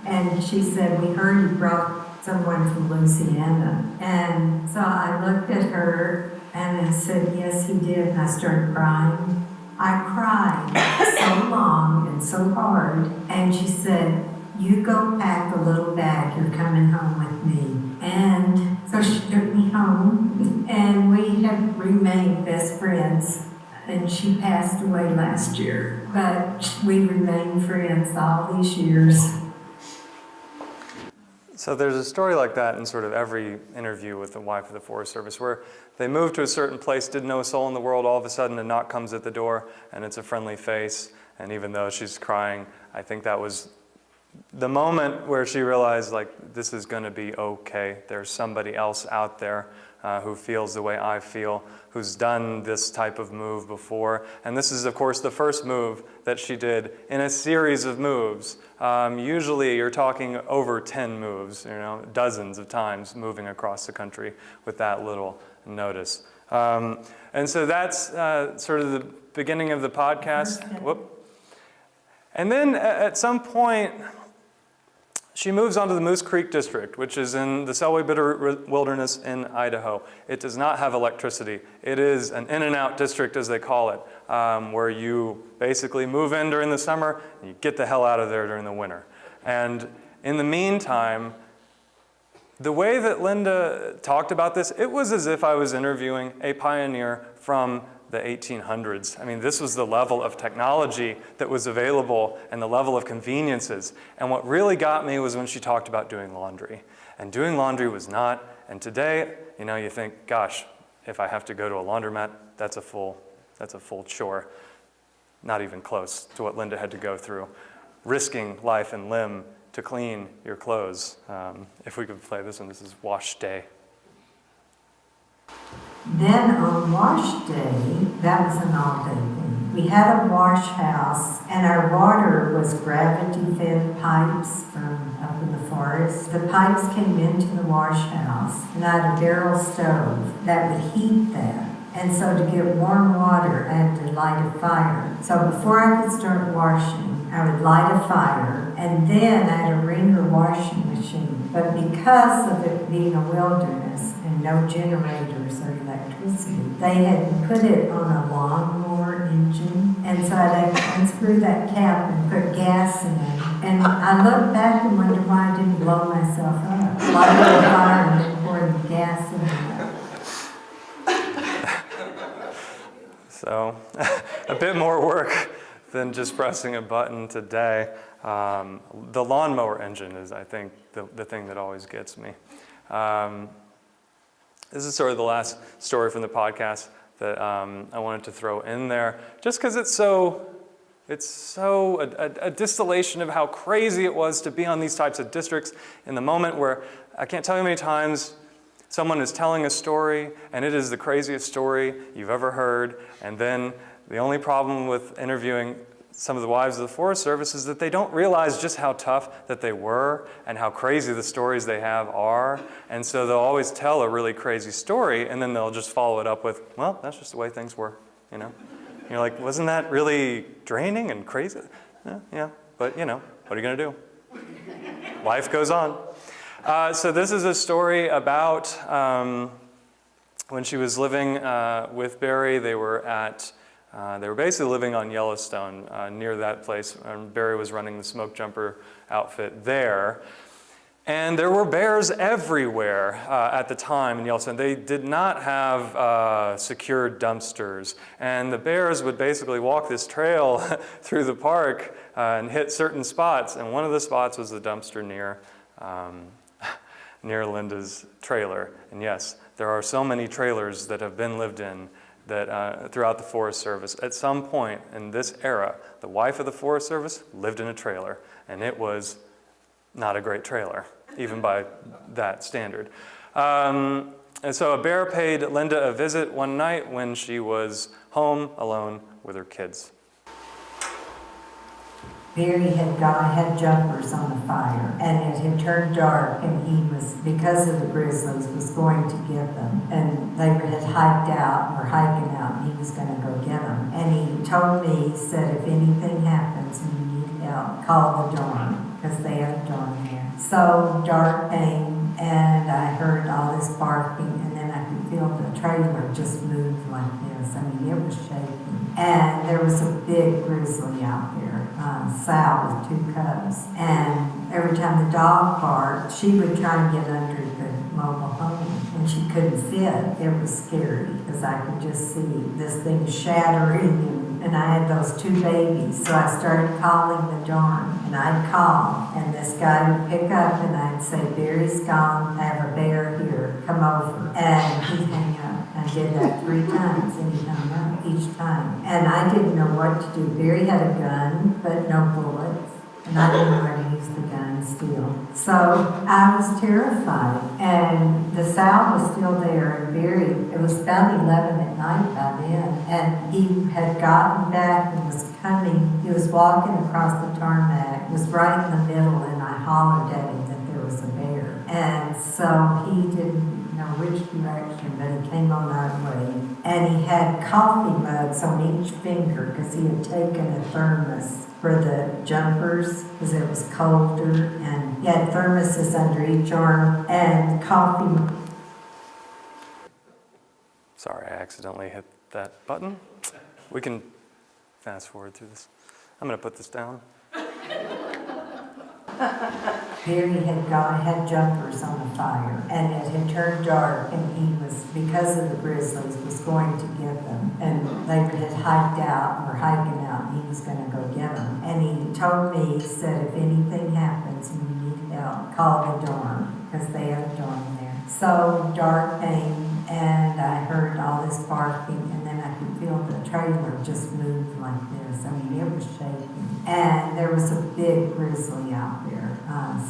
And she said, we heard you brought someone from Louisiana. And so I looked at her and I said, yes, he did. And I started crying. I cried so long and so hard. And she said, you go pack a little bag. You're coming home with me. And so she took me home. And we have remained best friends. And she passed away last year. But we remained friends all these years. So there's a story like that in sort of every interview with the wife of the Forest Service, where they moved to a certain place, didn't know a soul in the world, all of a sudden a knock comes at the door, and it's a friendly face, and even though she's crying, I think that was the moment where she realized, like, this is going to be okay. There's somebody else out there who feels the way I feel, who's done this type of move before. And this is, of course, the first move that she did in a series of moves. Usually you're talking over 10 moves, dozens of times moving across the country with that little notice. And so that's sort of the beginning of the podcast. Whoop. And then at some point, she moves on to the Moose Creek District, which is in the Selway Bitter Wilderness in Idaho. It does not have electricity. It is an in-and-out district, as they call it, where you basically move in during the summer and you get the hell out of there during the winter. And in the meantime, the way that Linda talked about this, it was as if I was interviewing a pioneer from the 1800s. I mean, this was the level of technology that was available and the level of conveniences. And what really got me was when she talked about doing laundry. And doing laundry was not, and today, you think, gosh, if I have to go to a laundromat, that's a full chore. Not even close to what Linda had to go through, risking life and limb to clean your clothes. If we could play this one, this is wash day. Then on wash day, that was an all-day thing. We had a wash house, and our water was gravity-fed pipes from up in the forest. The pipes came into the wash house, and I had a barrel stove that would heat that. And so to get warm water, I had to light a fire. So before I could start washing, I would light a fire, and then I had a Ringer washing machine. But because of it being a wilderness and no generators or electricity, they had put it on a lawnmower engine. And so I'd unscrew that cap and put gas in it. And I look back and wonder why I didn't blow myself up. Light a fire and then pour the gas in it. So a bit more work than just pressing a button today. The lawnmower engine is, I think, the thing that always gets me. This is sort of the last story from the podcast that I wanted to throw in there, just because it's so a distillation of how crazy it was to be on these types of districts in the moment where I can't tell you how many times someone is telling a story, and it is the craziest story you've ever heard, and then the only problem with interviewing some of the wives of the Forest Service is that they don't realize just how tough that they were and how crazy the stories they have are, and so they'll always tell a really crazy story, and then they'll just follow it up with, well, that's just the way things were, You're like, wasn't that really draining and crazy? Yeah, but what are you going to do? Life goes on. So this is a story about when she was living with Barry. They were basically living on Yellowstone near that place. Barry was running the smoke jumper outfit there. And there were bears everywhere at the time in Yellowstone. They did not have secured dumpsters. And the bears would basically walk this trail through the park and hit certain spots. And one of the spots was the dumpster near Linda's trailer. And yes, there are so many trailers that have been lived in that throughout the Forest Service. At some point in this era, the wife of the Forest Service lived in a trailer, and it was not a great trailer, even by that standard. And so a bear paid Linda a visit one night when she was home alone with her kids. Barry had jumpers on the fire, and it had turned dark, and he was, because of the grizzlies, was going to get them. And they had hiked out, or hiking out, and he was going to go get them. And he told me, he said, if anything happens and you need help, called the dorm, because they had a dorm there. So dark came, and I heard all this barking, and then I could feel the trailer just move like this. I mean, it was shaking. And there was a big grizzly out there, Sal with 2 cubs. And every time the dog barked, she would try to get under the mobile home, and she couldn't fit. It was scary, because I could just see this thing shattering, and I had those 2 babies. So I started calling the dorm, and I'd call, and this guy would pick up, and I'd say, Barry's gone, I have a bear here, come over. And he'd hang up. I did that 3 times, and he hung up each time. And I didn't know what to do. Barry had a gun, but no bullets. And I didn't know how to use the gun still. So I was terrified. And the Sal was still there, and Barry, it was about 11 at night by then. And he had gotten back and was coming. He was walking across the tarmac. It was right in the middle, and I hollered at him that there was a bear. And so he didn't know which direction, but he came on our way. And he had coffee mugs on each finger, because he had taken a thermos for the jumpers, because it was colder, and he had thermoses under each arm, and coffee. Sorry, I accidentally hit that button. We can fast forward through this. I'm going to put this down. Barry had jumpers on the fire, and it had turned dark, and he was, because of the grizzlies, was going to get them. And they had hiked out, and were hiking out, and he was going to go get them. And he told me, he said, if anything happens and you need help, call the dorm, because they had a dorm there. So dark came, and I heard all this barking, and then I could feel the trailer just move like this. I mean, it was shaking. And there was a big grizzly out there,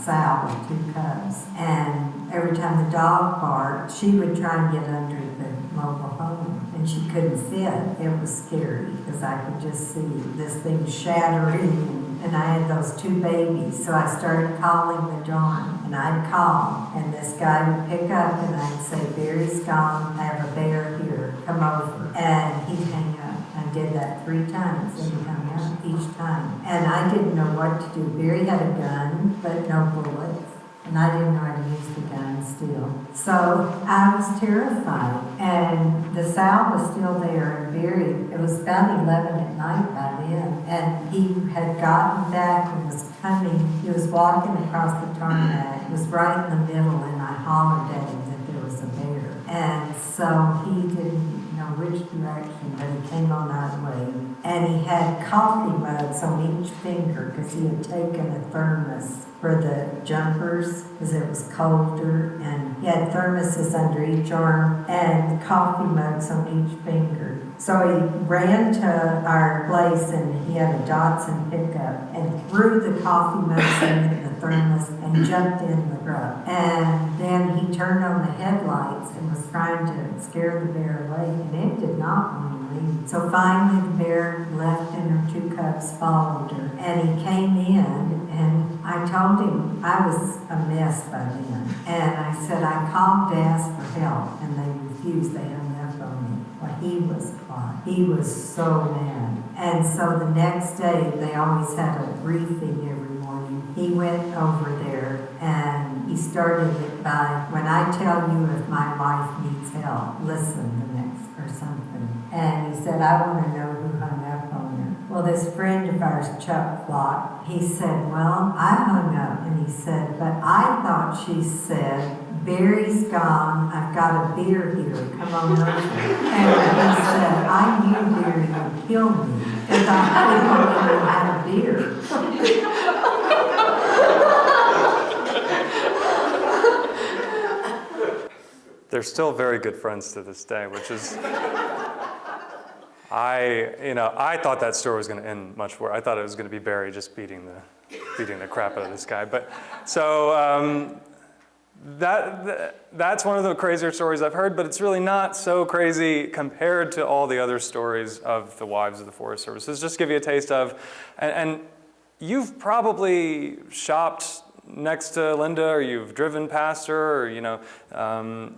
Sal with 2 cubs. And every time the dog barked, she would try and get under the mobile home, and she couldn't fit. It was scary, because I could just see this thing shattering, and I had those 2 babies. So I started calling the dorm, and I'd call, and this guy would pick up, and I'd say, Barry's gone, I have a bear here, come over. And he'd hang up. I did that 3 times, and he hung up each time. And I didn't know what to do. Barry had a gun, but no bullets. And I didn't know how to use the gun still. So I was terrified. And the Sal was still there, and Barry, it was about 11 at night by then. And he had gotten back and was coming. He was walking across the tarmac. It was right in the middle, and I hollered at him that there was a bear. And so he didn't know which direction, but he came on our way. And he had coffee mugs on each finger, because he had taken a thermos for the jumpers, because it was colder, and he had thermoses under each arm, and coffee mugs on each finger. So he ran to our place, and he had a Datsun pickup, and threw the coffee mugs into the thermos and jumped in the truck. And then he turned on the headlights and was trying to scare the bear away, and it did not want to leave. So finally the bear left, and her 2 cubs followed her. And he came in, and I told him I was a mess by then. And I said, I called Daz for help, and they refused. They hung up on me. Well, he was quiet. He was so mad. And so the next day, they always had a briefing every morning. He went over there, and he started it by, when I tell you if my wife needs help, listen the next, or something. And he said, I want to know who hung up on her. Well, this friend of ours, Chuck Flock, he said, well, I hung up. And he said, but I thought she said, Barry's gone, I've got a beer here, come on over. And he said, I knew Barry would kill me, because I didn't had a beer. They're still very good friends to this day, which is, I thought that story was going to end much worse. I thought it was going to be Barry just beating the crap out of this guy. But so that's one of the crazier stories I've heard, but it's really not so crazy compared to all the other stories of the wives of the Forest Service. Let's just give you a taste of, and you've probably shopped next to Linda, or you've driven past her, or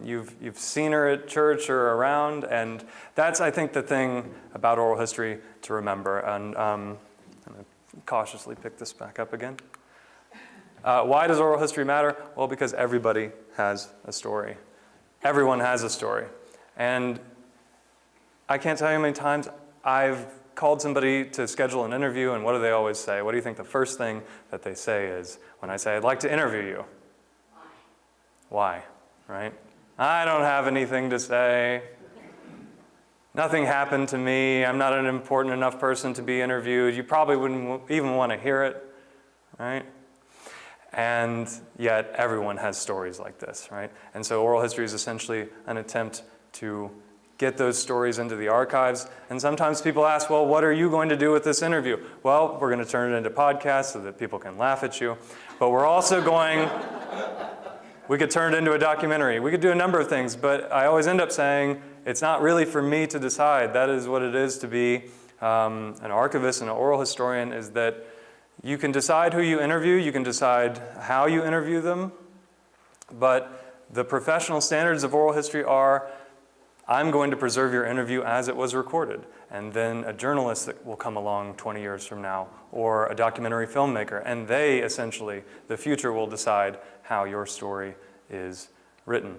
you've seen her at church or around, and that's, I think, the thing about oral history to remember. And I'm going to cautiously pick this back up again. Why does oral history matter? Well, because everybody has a story. Everyone has a story. And I can't tell you how many times I've called somebody to schedule an interview, and what do they always say? What do you think the first thing that they say is when I say, I'd like to interview you? Why? Right? I don't have anything to say. Nothing happened to me. I'm not an important enough person to be interviewed. You probably wouldn't even want to hear it, right? And yet everyone has stories like this, right? And so oral history is essentially an attempt to get those stories into the archives. And sometimes people ask, well, what are you going to do with this interview? Well, we're going to turn it into podcasts so that people can laugh at you. But we're also going, we could turn it into a documentary. We could do a number of things, but I always end up saying, it's not really for me to decide. That is what it is to be an archivist and an oral historian, is that you can decide who you interview, you can decide how you interview them, but the professional standards of oral history are, I'm going to preserve your interview as it was recorded. And then a journalist that will come along 20 years from now, or a documentary filmmaker, and they essentially, the future will decide how your story is written.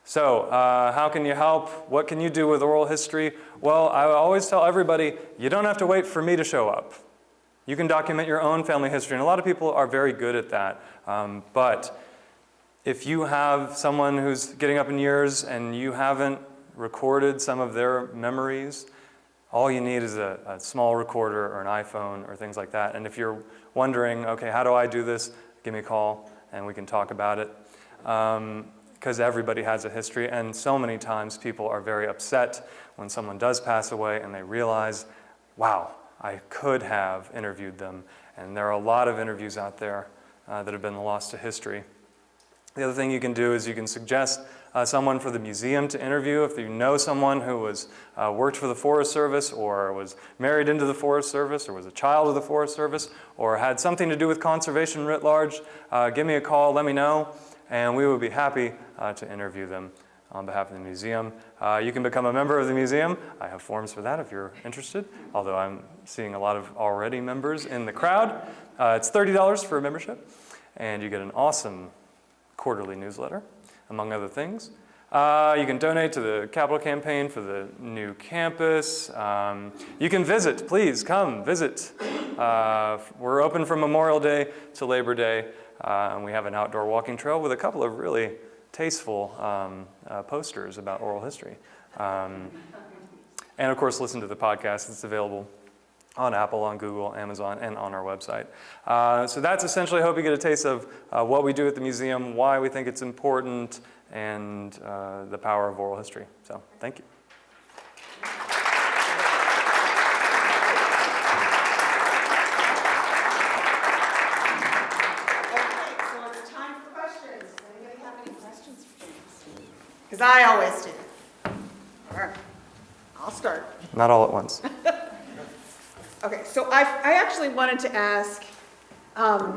So, how can you help? What can you do with oral history? Well, I always tell everybody, you don't have to wait for me to show up. You can document your own family history, and a lot of people are very good at that. But if you have someone who's getting up in years and you haven't recorded some of their memories, all you need is a small recorder or an iPhone or things like that. And if you're wondering, okay, how do I do this? Give me a call and we can talk about it. Because everybody has a history, and so many times people are very upset when someone does pass away and they realize, wow, I could have interviewed them. And there are a lot of interviews out there that have been lost to history. The other thing you can do is you can suggest someone for the museum to interview. If you know someone who was worked for the Forest Service, or was married into the Forest Service, or was a child of the Forest Service, or had something to do with conservation writ large, give me a call, let me know, and we would be happy to interview them on behalf of the museum. You can become a member of the museum. I have forms for that if you're interested, although I'm seeing a lot of already members in the crowd. It's $30 for a membership, and you get an awesome quarterly newsletter, among other things. You can donate to the capital campaign for the new campus. You can visit, please come visit. We're open from Memorial Day to Labor Day, and we have an outdoor walking trail with a couple of really tasteful posters about oral history. And of course, listen to the podcast. It's available on Apple, on Google, Amazon, and on our website. So that's essentially, I hope you get a taste of what we do at the museum, why we think it's important, and the power of oral history. So thank you. Okay, so it's time for questions. Does anybody have any questions for James? Because I always do. All right, I'll start. Not all at once. Okay, so I actually wanted to ask, I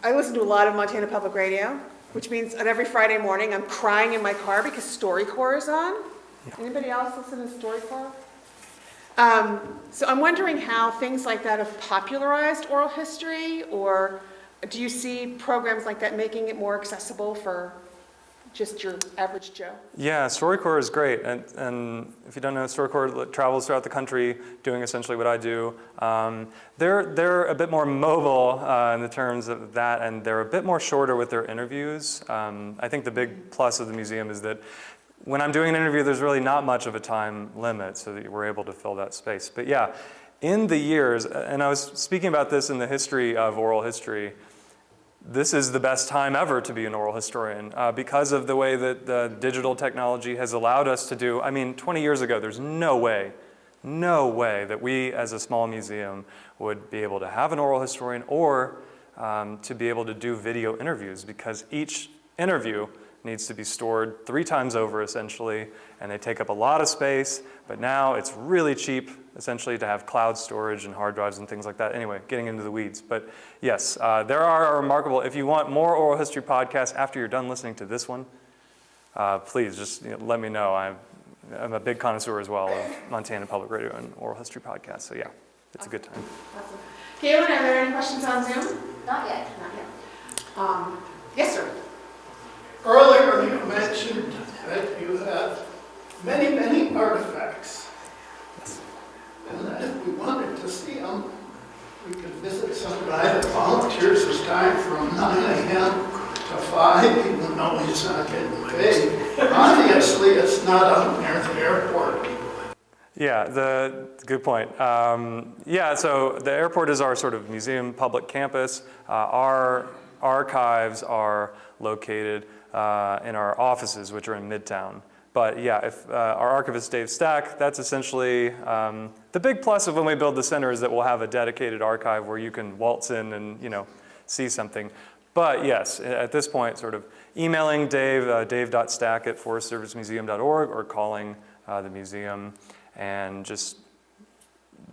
listen to a lot of Montana Public Radio, which means that every Friday morning I'm crying in my car because StoryCorps is on. Yeah. Anybody else listen to StoryCorps? So I'm wondering how things like that have popularized oral history, or do you see programs like that making it more accessible for just your average Joe? Yeah, StoryCorps is great, and if you don't know, StoryCorps travels throughout the country doing essentially what I do. They're a bit more mobile in the terms of that, and they're a bit more shorter with their interviews. I think the big plus of the museum is that when I'm doing an interview, there's really not much of a time limit, so that we're able to fill that space. But yeah, in the years, and I was speaking about this in the history of oral history, this is the best time ever to be an oral historian because of the way that the digital technology has allowed us to do. I mean, 20 years ago, there's no way that we as a small museum would be able to have an oral historian or to be able to do video interviews, because each interview needs to be stored 3 times over essentially, and they take up a lot of space, but now it's really cheap essentially to have cloud storage and hard drives and things like that. Anyway, getting into the weeds. But yes, there are remarkable, if you want more oral history podcasts after you're done listening to this one, please just let me know. I'm a big connoisseur as well of Montana Public Radio and oral history podcasts, so yeah. it's a good time. Awesome. Galen, are there any questions on Zoom? Not yet. Not yet. Yes, sir. Earlier you mentioned that you have many, many artifacts. Yes. And that if we wanted to see them, we could visit some guy that volunteers his time from 9 a.m. to 5, even though he's not getting paid. Obviously, it's not up near the airport. Yeah, good point. Yeah, so the airport is our sort of museum public campus. Our archives are located in our offices, which are in Midtown. But yeah, if our archivist Dave Stack, that's essentially the big plus of when we build the center is that we'll have a dedicated archive where you can waltz in and see something. But yes, at this point, sort of emailing Dave, dave.stack@forestservicemuseum.org, or calling the museum, and just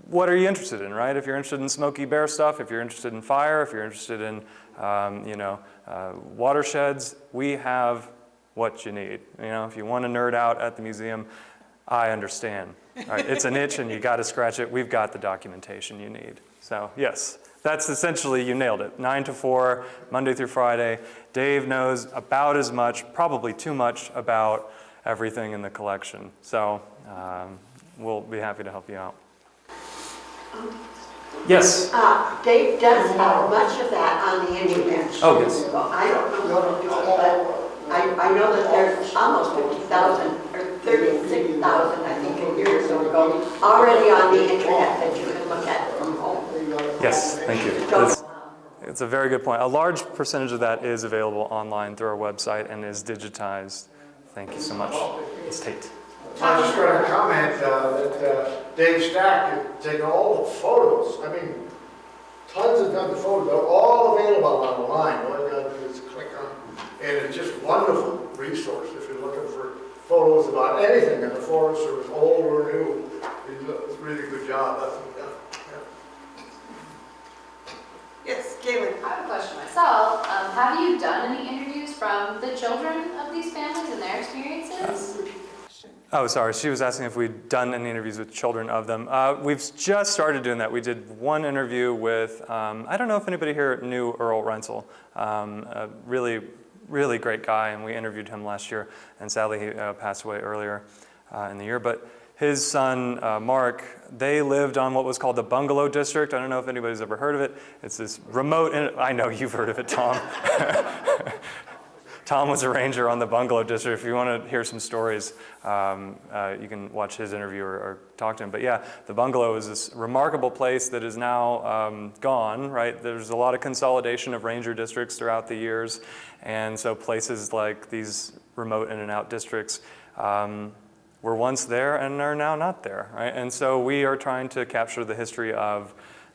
what are you interested in, right? If you're interested in Smokey Bear stuff, if you're interested in fire, if you're interested in watersheds, we have what you need. If you want to nerd out at the museum, I understand. Right? It's a niche and you got to scratch it. We've got the documentation you need. So yes, that's essentially, you nailed it. 9 to 4, Monday through Friday. Dave knows about as much, probably too much, about everything in the collection. So we'll be happy to help you out. Yes? Dave does have much of that on the internet. Oh, yes. Well, I don't know what to do, but I know that there's almost 50,000 or 36,000, I think, a year or so ago, already on the internet that you can look at from home. Yes, thank you. It's a very good point. A large percentage of that is available online through our website and is digitized. Thank you so much. It's Tate. I just got a comment that Dave Stack had taken all the photos. I mean, tons and tons of photos. They're all available online. All you got to do is click on, and it's just a wonderful resource if you're looking for photos about anything in the Forest Service, old or new. It's a really good job. That's what we've done. Yes, Galen. I have a question myself. Have you done any interviews from the children of these families and their experiences? Oh, sorry. She was asking if we'd done any interviews with children of them. We've just started doing that. We did one interview with, I don't know if anybody here knew Earl Rentzel, a really, really great guy, and we interviewed him last year, and sadly he passed away earlier in the year. But his son, Mark, they lived on what was called the Bungalow District. I don't know if anybody's ever heard of it. It's this remote, I know you've heard of it, Tom. Tom was a ranger on the Bungalow District. If you want to hear some stories, you can watch his interview or talk to him. But yeah, the Bungalow is this remarkable place that is now gone, right? There's a lot of consolidation of ranger districts throughout the years. And so places like these remote in and out districts were once there and are now not there, right? And so we are trying to capture the history of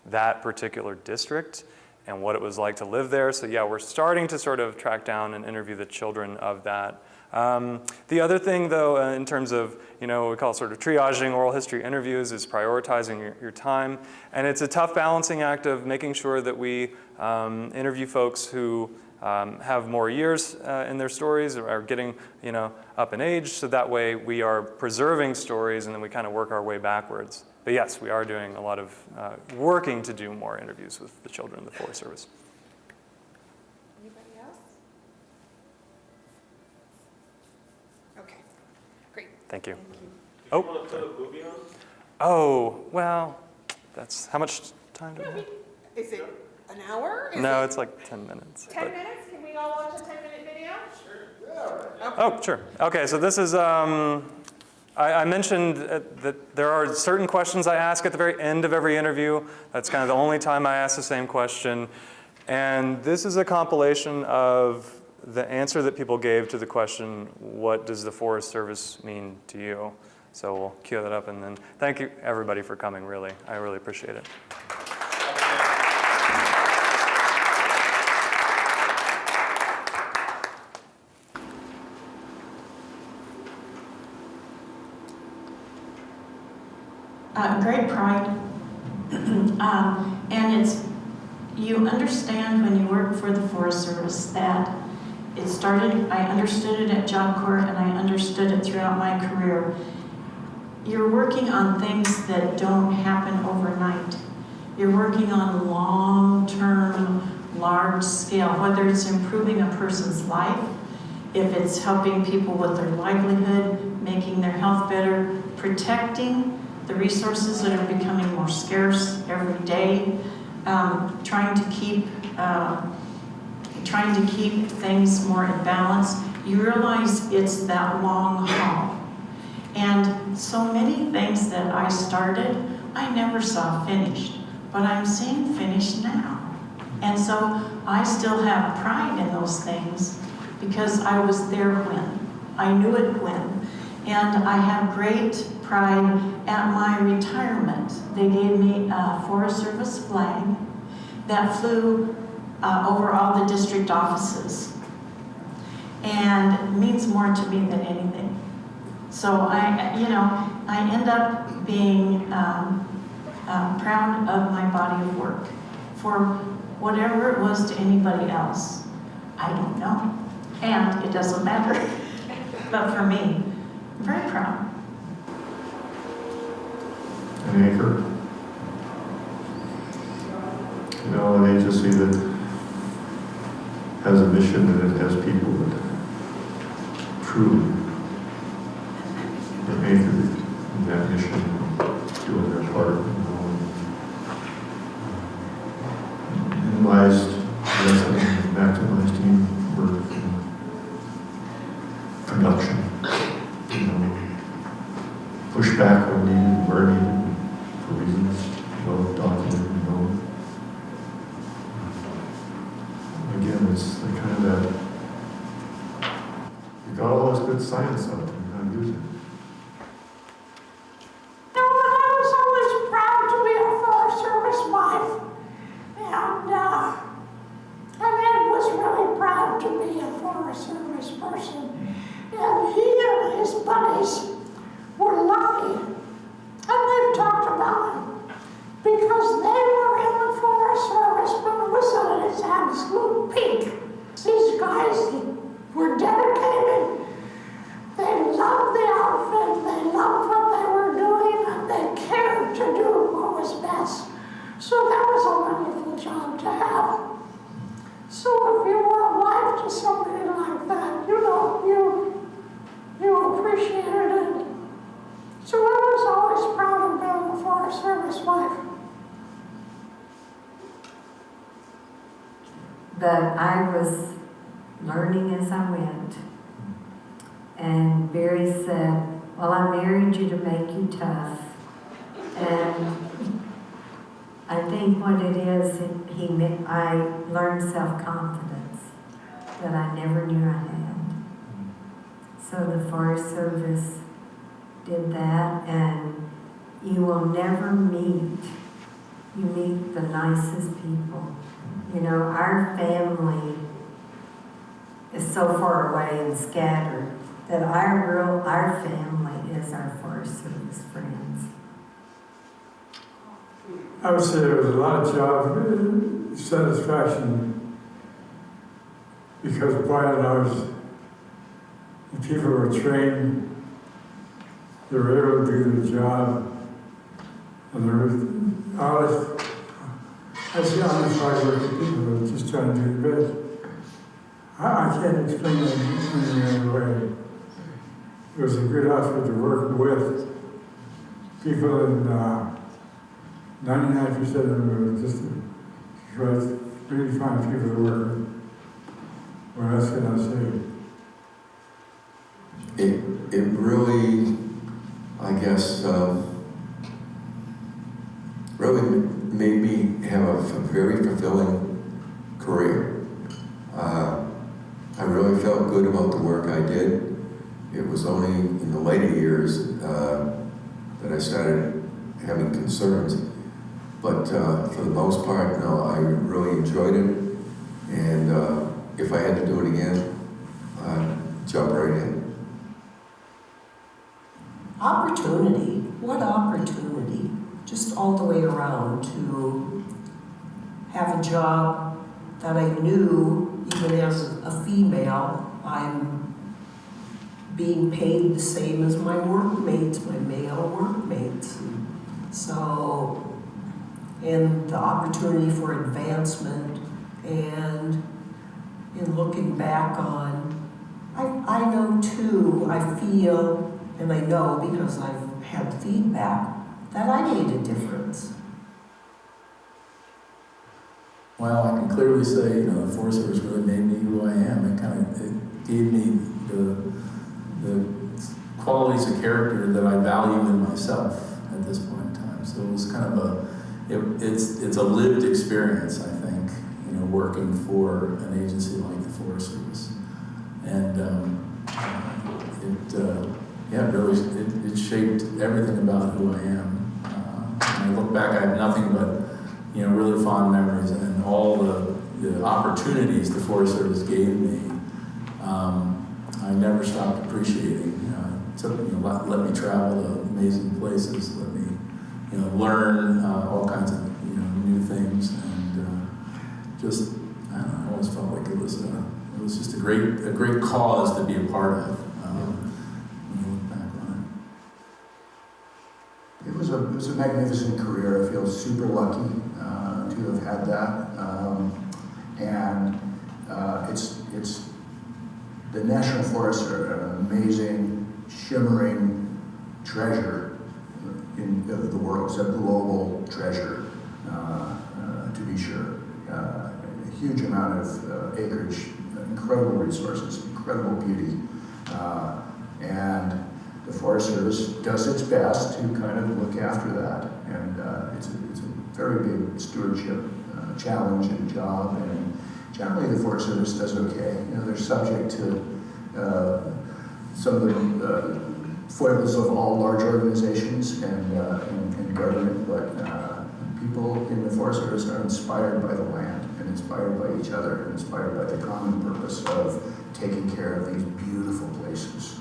that particular district and what it was like to live there. So yeah, we're starting to sort of track down and interview the children of that. The other thing though, in terms of, what we call sort of triaging oral history interviews, is prioritizing your time. And it's a tough balancing act of making sure that we interview folks who have more years in their stories, or are getting up in age, so that way we are preserving stories and then we kind of work our way backwards. But yes, we are doing a lot of working to do more interviews with the children of the Forest Service. Anybody else? Okay, great. Thank you. Thank you. Oh, oh, well, that's, how much time do we have? Is it an hour? Is No, it it's like 10 minutes. 10 minutes? Can we all watch a 10-minute video? Sure. Oh, sure. Okay, so this is, I mentioned that there are certain questions I ask at the very end of every interview. That's kind of the only time I ask the same question. And this is a compilation of the answer that people gave to the question, what does the Forest Service mean to you? So we'll cue that up, and then thank you everybody for coming, really. I really appreciate it. Great pride. And you understand when you work for the Forest Service that it started, I understood it at Job Corps and I understood it throughout my career. You're working on things that don't happen overnight. You're working on long-term, large scale, whether it's improving a person's life, if it's helping people with their livelihood, making their health better, protecting the resources that are becoming more scarce every day, trying to keep things more in balance. You realize it's that long haul. And so many things that I started, I never saw finished, but I'm seeing finished now. And so I still have pride in those things because I was there when. I knew it when. And I have great pride at my retirement. They gave me a Forest Service flag that flew over all the district offices. And it means more to me than anything. So I end up being proud of my body of work. For whatever it was to anybody else, I don't know. And it doesn't matter. But for me, I'm very proud. An anchor. You know, an agency that has a mission and it has people that truly are anchored in that mission, doing their part, you know, minimized, maximized teamwork and production, you know, push back when needed, where needed, for reasons well documented and known. Again, it's the kind of that, you got all this good science out there, you gotta use it. I was always proud to be a Forest Service wife, and Ed was really proud to be a Forest Service person. And he and his buddies were lucky, and they've talked about it, because they were in the Forest Service when it was at its absolute peak. These guys were dedicated. They loved the outfit, they loved what they were doing, and they cared to do what was best. So that was a wonderful job to have. So if you were a wife to somebody like that, you appreciated it. So I was always proud of being a Forest Service wife. But I was learning as I went. And Barry said, well, I married you to make you tough. And I think what it is, I learned self-confidence that I never knew I had. So the Forest Service did that, and you will never meet the nicest people. You know, our family is so far away and scattered that our family is our Forest Service friends. I would say there was a lot of job satisfaction because by and large, the people were trained, they were able to do their job, and there was honest, I see honest, hard-working people who are just trying to do their best. I can't explain that in any other way. It was a good outfit to work with. People in 99% of them were just really fine people to work with. What else can I say? It really, I guess, really made me have a very fulfilling career. I really felt good about the work I did. It was only in the later years that I started having concerns. But for the most part, no, I really enjoyed it. And if I had to do it again, I'd jump right in. Opportunity, what opportunity, just all the way around to have a job that I knew, even as a female, I'm being paid the same as my workmates, my male workmates. So and the opportunity for advancement, and in looking back on, I know too, I feel, and I know because I've had feedback, that I made a difference. Well, I can clearly say, the Forest Service really made me who I am. It gave me the qualities of character that I value in myself at this point in time. So it was kind of it's a lived experience, I think, working for an agency like the Forest Service. And it shaped everything about who I am. When I look back, I have nothing but really fond memories, and all the opportunities the Forest Service gave me, I never stopped appreciating. Let me travel to amazing places, let me learn all kinds of new things, and just I don't know, I always felt like it was just a great cause to be a part of. When you look back on it. It was a magnificent career. I feel super lucky to have had that, and it's the National Forests are an amazing, shimmering treasure of the world. It's a global treasure, to be sure. A huge amount of acreage, incredible resources, incredible beauty, and the Forest Service does its best to kind of look after that, and it's a very big stewardship challenge and job, and generally the Forest Service does okay. They're subject to some of the foibles of all large organizations and government, but people in the Forest Service are inspired by the land, and inspired by each other, and inspired by the common purpose of taking care of these beautiful places.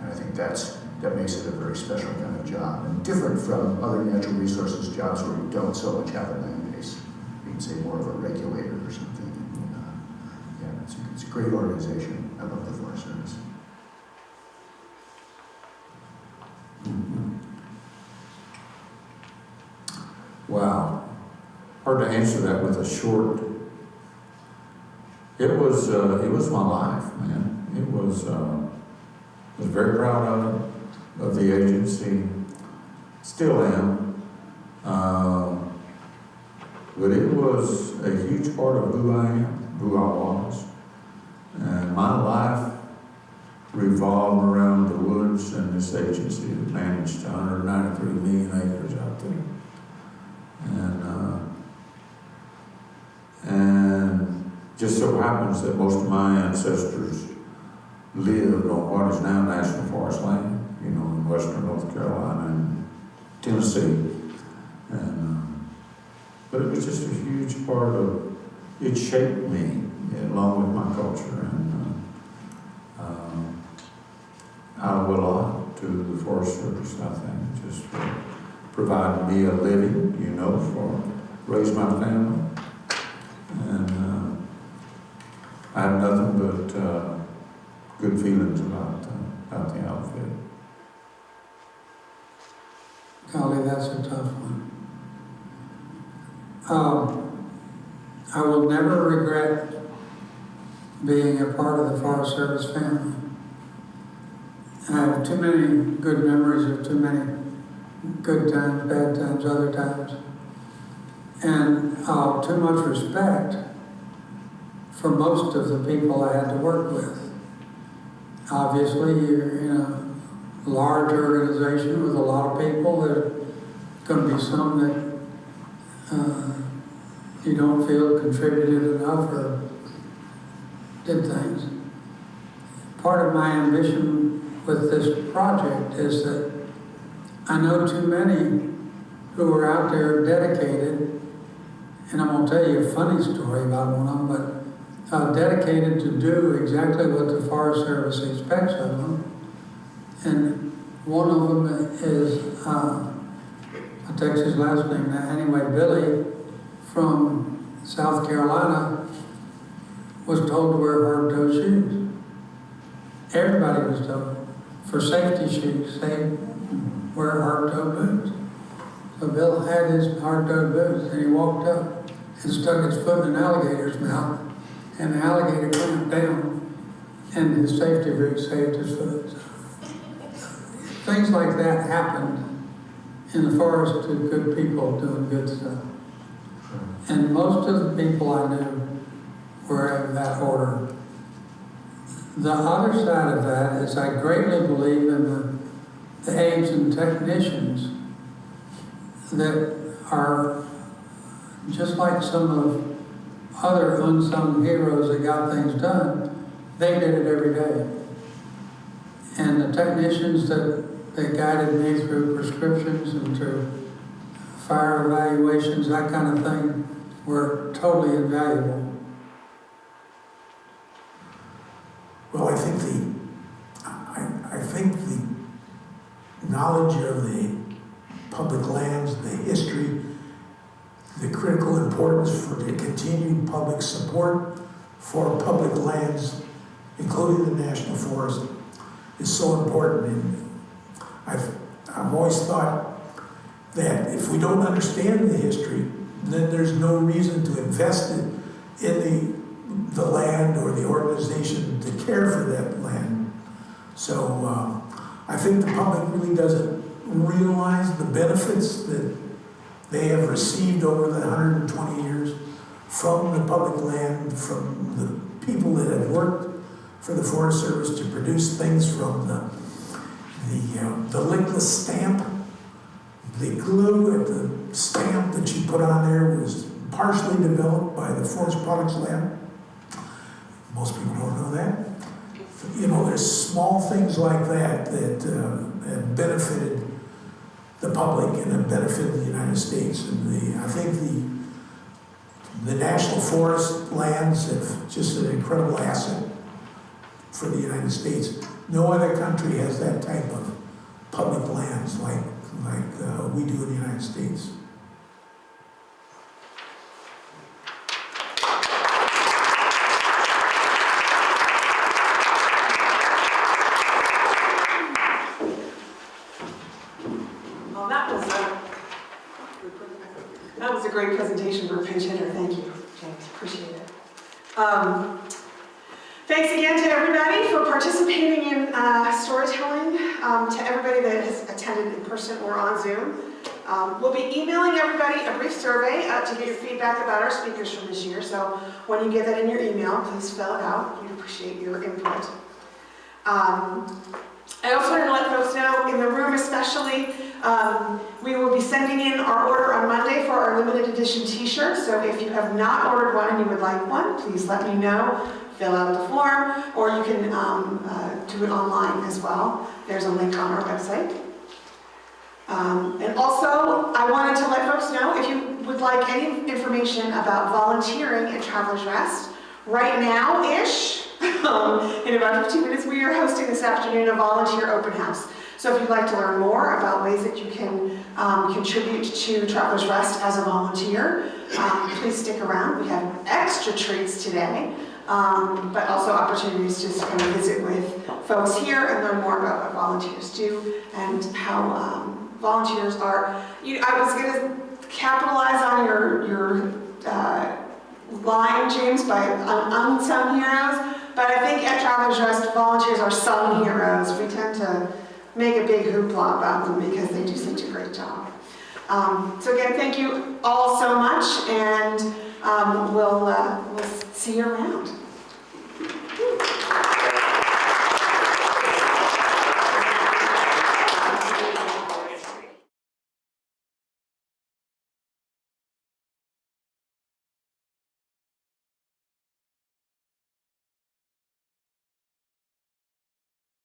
And I think that makes it a very special kind of job, and different from other natural resources jobs where you don't so much have a land base. You can say more of a regulator or something. It's a great organization. I love the Forest Service. Wow. Hard to answer that with a short. It was my life, man. It was very proud of the agency. Still am. But it was a huge part of who I am, who I was. And my life revolved around the woods and this agency that managed 193 million acres out there. And just so happens that most of my ancestors lived on what is now National Forest land, in western North Carolina and Tennessee. But it was just a huge part of, it shaped me along with my culture, and I owe a lot to the Forest Service, I think, just for providing me a living, for raise my family. And I have nothing but good feelings about the outfit. Golly, that's a tough one. I will never regret being a part of the Forest Service family. I have too many good memories of too many good times, bad times, other times, and too much respect for most of the people I had to work with. Obviously, you're in a large organization with a lot of people. There's going to be some that you don't feel contributed enough or did things. Part of my ambition with this project is that I know too many who are out there dedicated, and I'm going to tell you a funny story about one of them, but dedicated to do exactly what the Forest Service expects of them. And one of them is, I'll text his last name now, anyway, Billy from South Carolina was told to wear hard-toe shoes. Everybody was told. For safety shoes, they wear hard-toe boots. But Bill had his hard-dug boots, and he walked up and stuck his foot in an alligator's mouth, and the alligator clamped down, and his safety boot saved his foot. Things like that happened in the forest to good people doing good stuff. And most of the people I knew were in that order. The other side of that is I greatly believe in the aides and technicians that are just like some of other unsung heroes that got things done. They did it every day. And the technicians that guided me through prescriptions and through fire evaluations, that kind of thing, were totally invaluable. Well, I think the knowledge of the public lands, the history, the critical importance for the continued public support for public lands, including the National Forest, is so important. And I've always thought that if we don't understand the history, then there's no reason to invest in the land or the organization to care for that land. So I think the public really doesn't realize the benefits that they have received over the 120 years from the public land, from the people that have worked for the Forest Service to produce things from the lickless stamp. The glue at the stamp that you put on there was partially developed by the Forest Products Lab. Most people don't know that. You know, there's small things like that that have benefited the public and have benefited the United States. And I think the National Forest lands have just an incredible asset for the United States. No other country has that type of public lands like we do in the United States. Well, that was a great presentation for a pinch hitter. Thank you, James. Appreciate it. Thanks again to everybody for participating in storytelling, to everybody that has attended in person or on Zoom. We'll be emailing everybody a brief survey to get your feedback about our speakers from this year. So when you get that in your email, please fill it out. We appreciate your input. I also wanted to let folks know, in the room especially, we will be sending in our order on Monday for our limited edition t-shirts. So if you have not ordered one and you would like one, please let me know. Fill out the form, or you can do it online as well. There's a link on our website. And also, I wanted to let folks know, if you would like any information about volunteering at Travelers Rest, right now-ish, in about 15 minutes, we are hosting this afternoon a volunteer open house. So if you'd like to learn more about ways that you can contribute to Travelers Rest as a volunteer, please stick around. We have extra treats today. But also opportunities to kind of visit with folks here and learn more about what volunteers do and how volunteers are. I was going to capitalize on your line, James, by unsung heroes, but I think at Travelers Rest, volunteers are sung heroes. We tend to make a big hoopla about them because they do such a great job. So again, thank you all so much, and we'll see you around.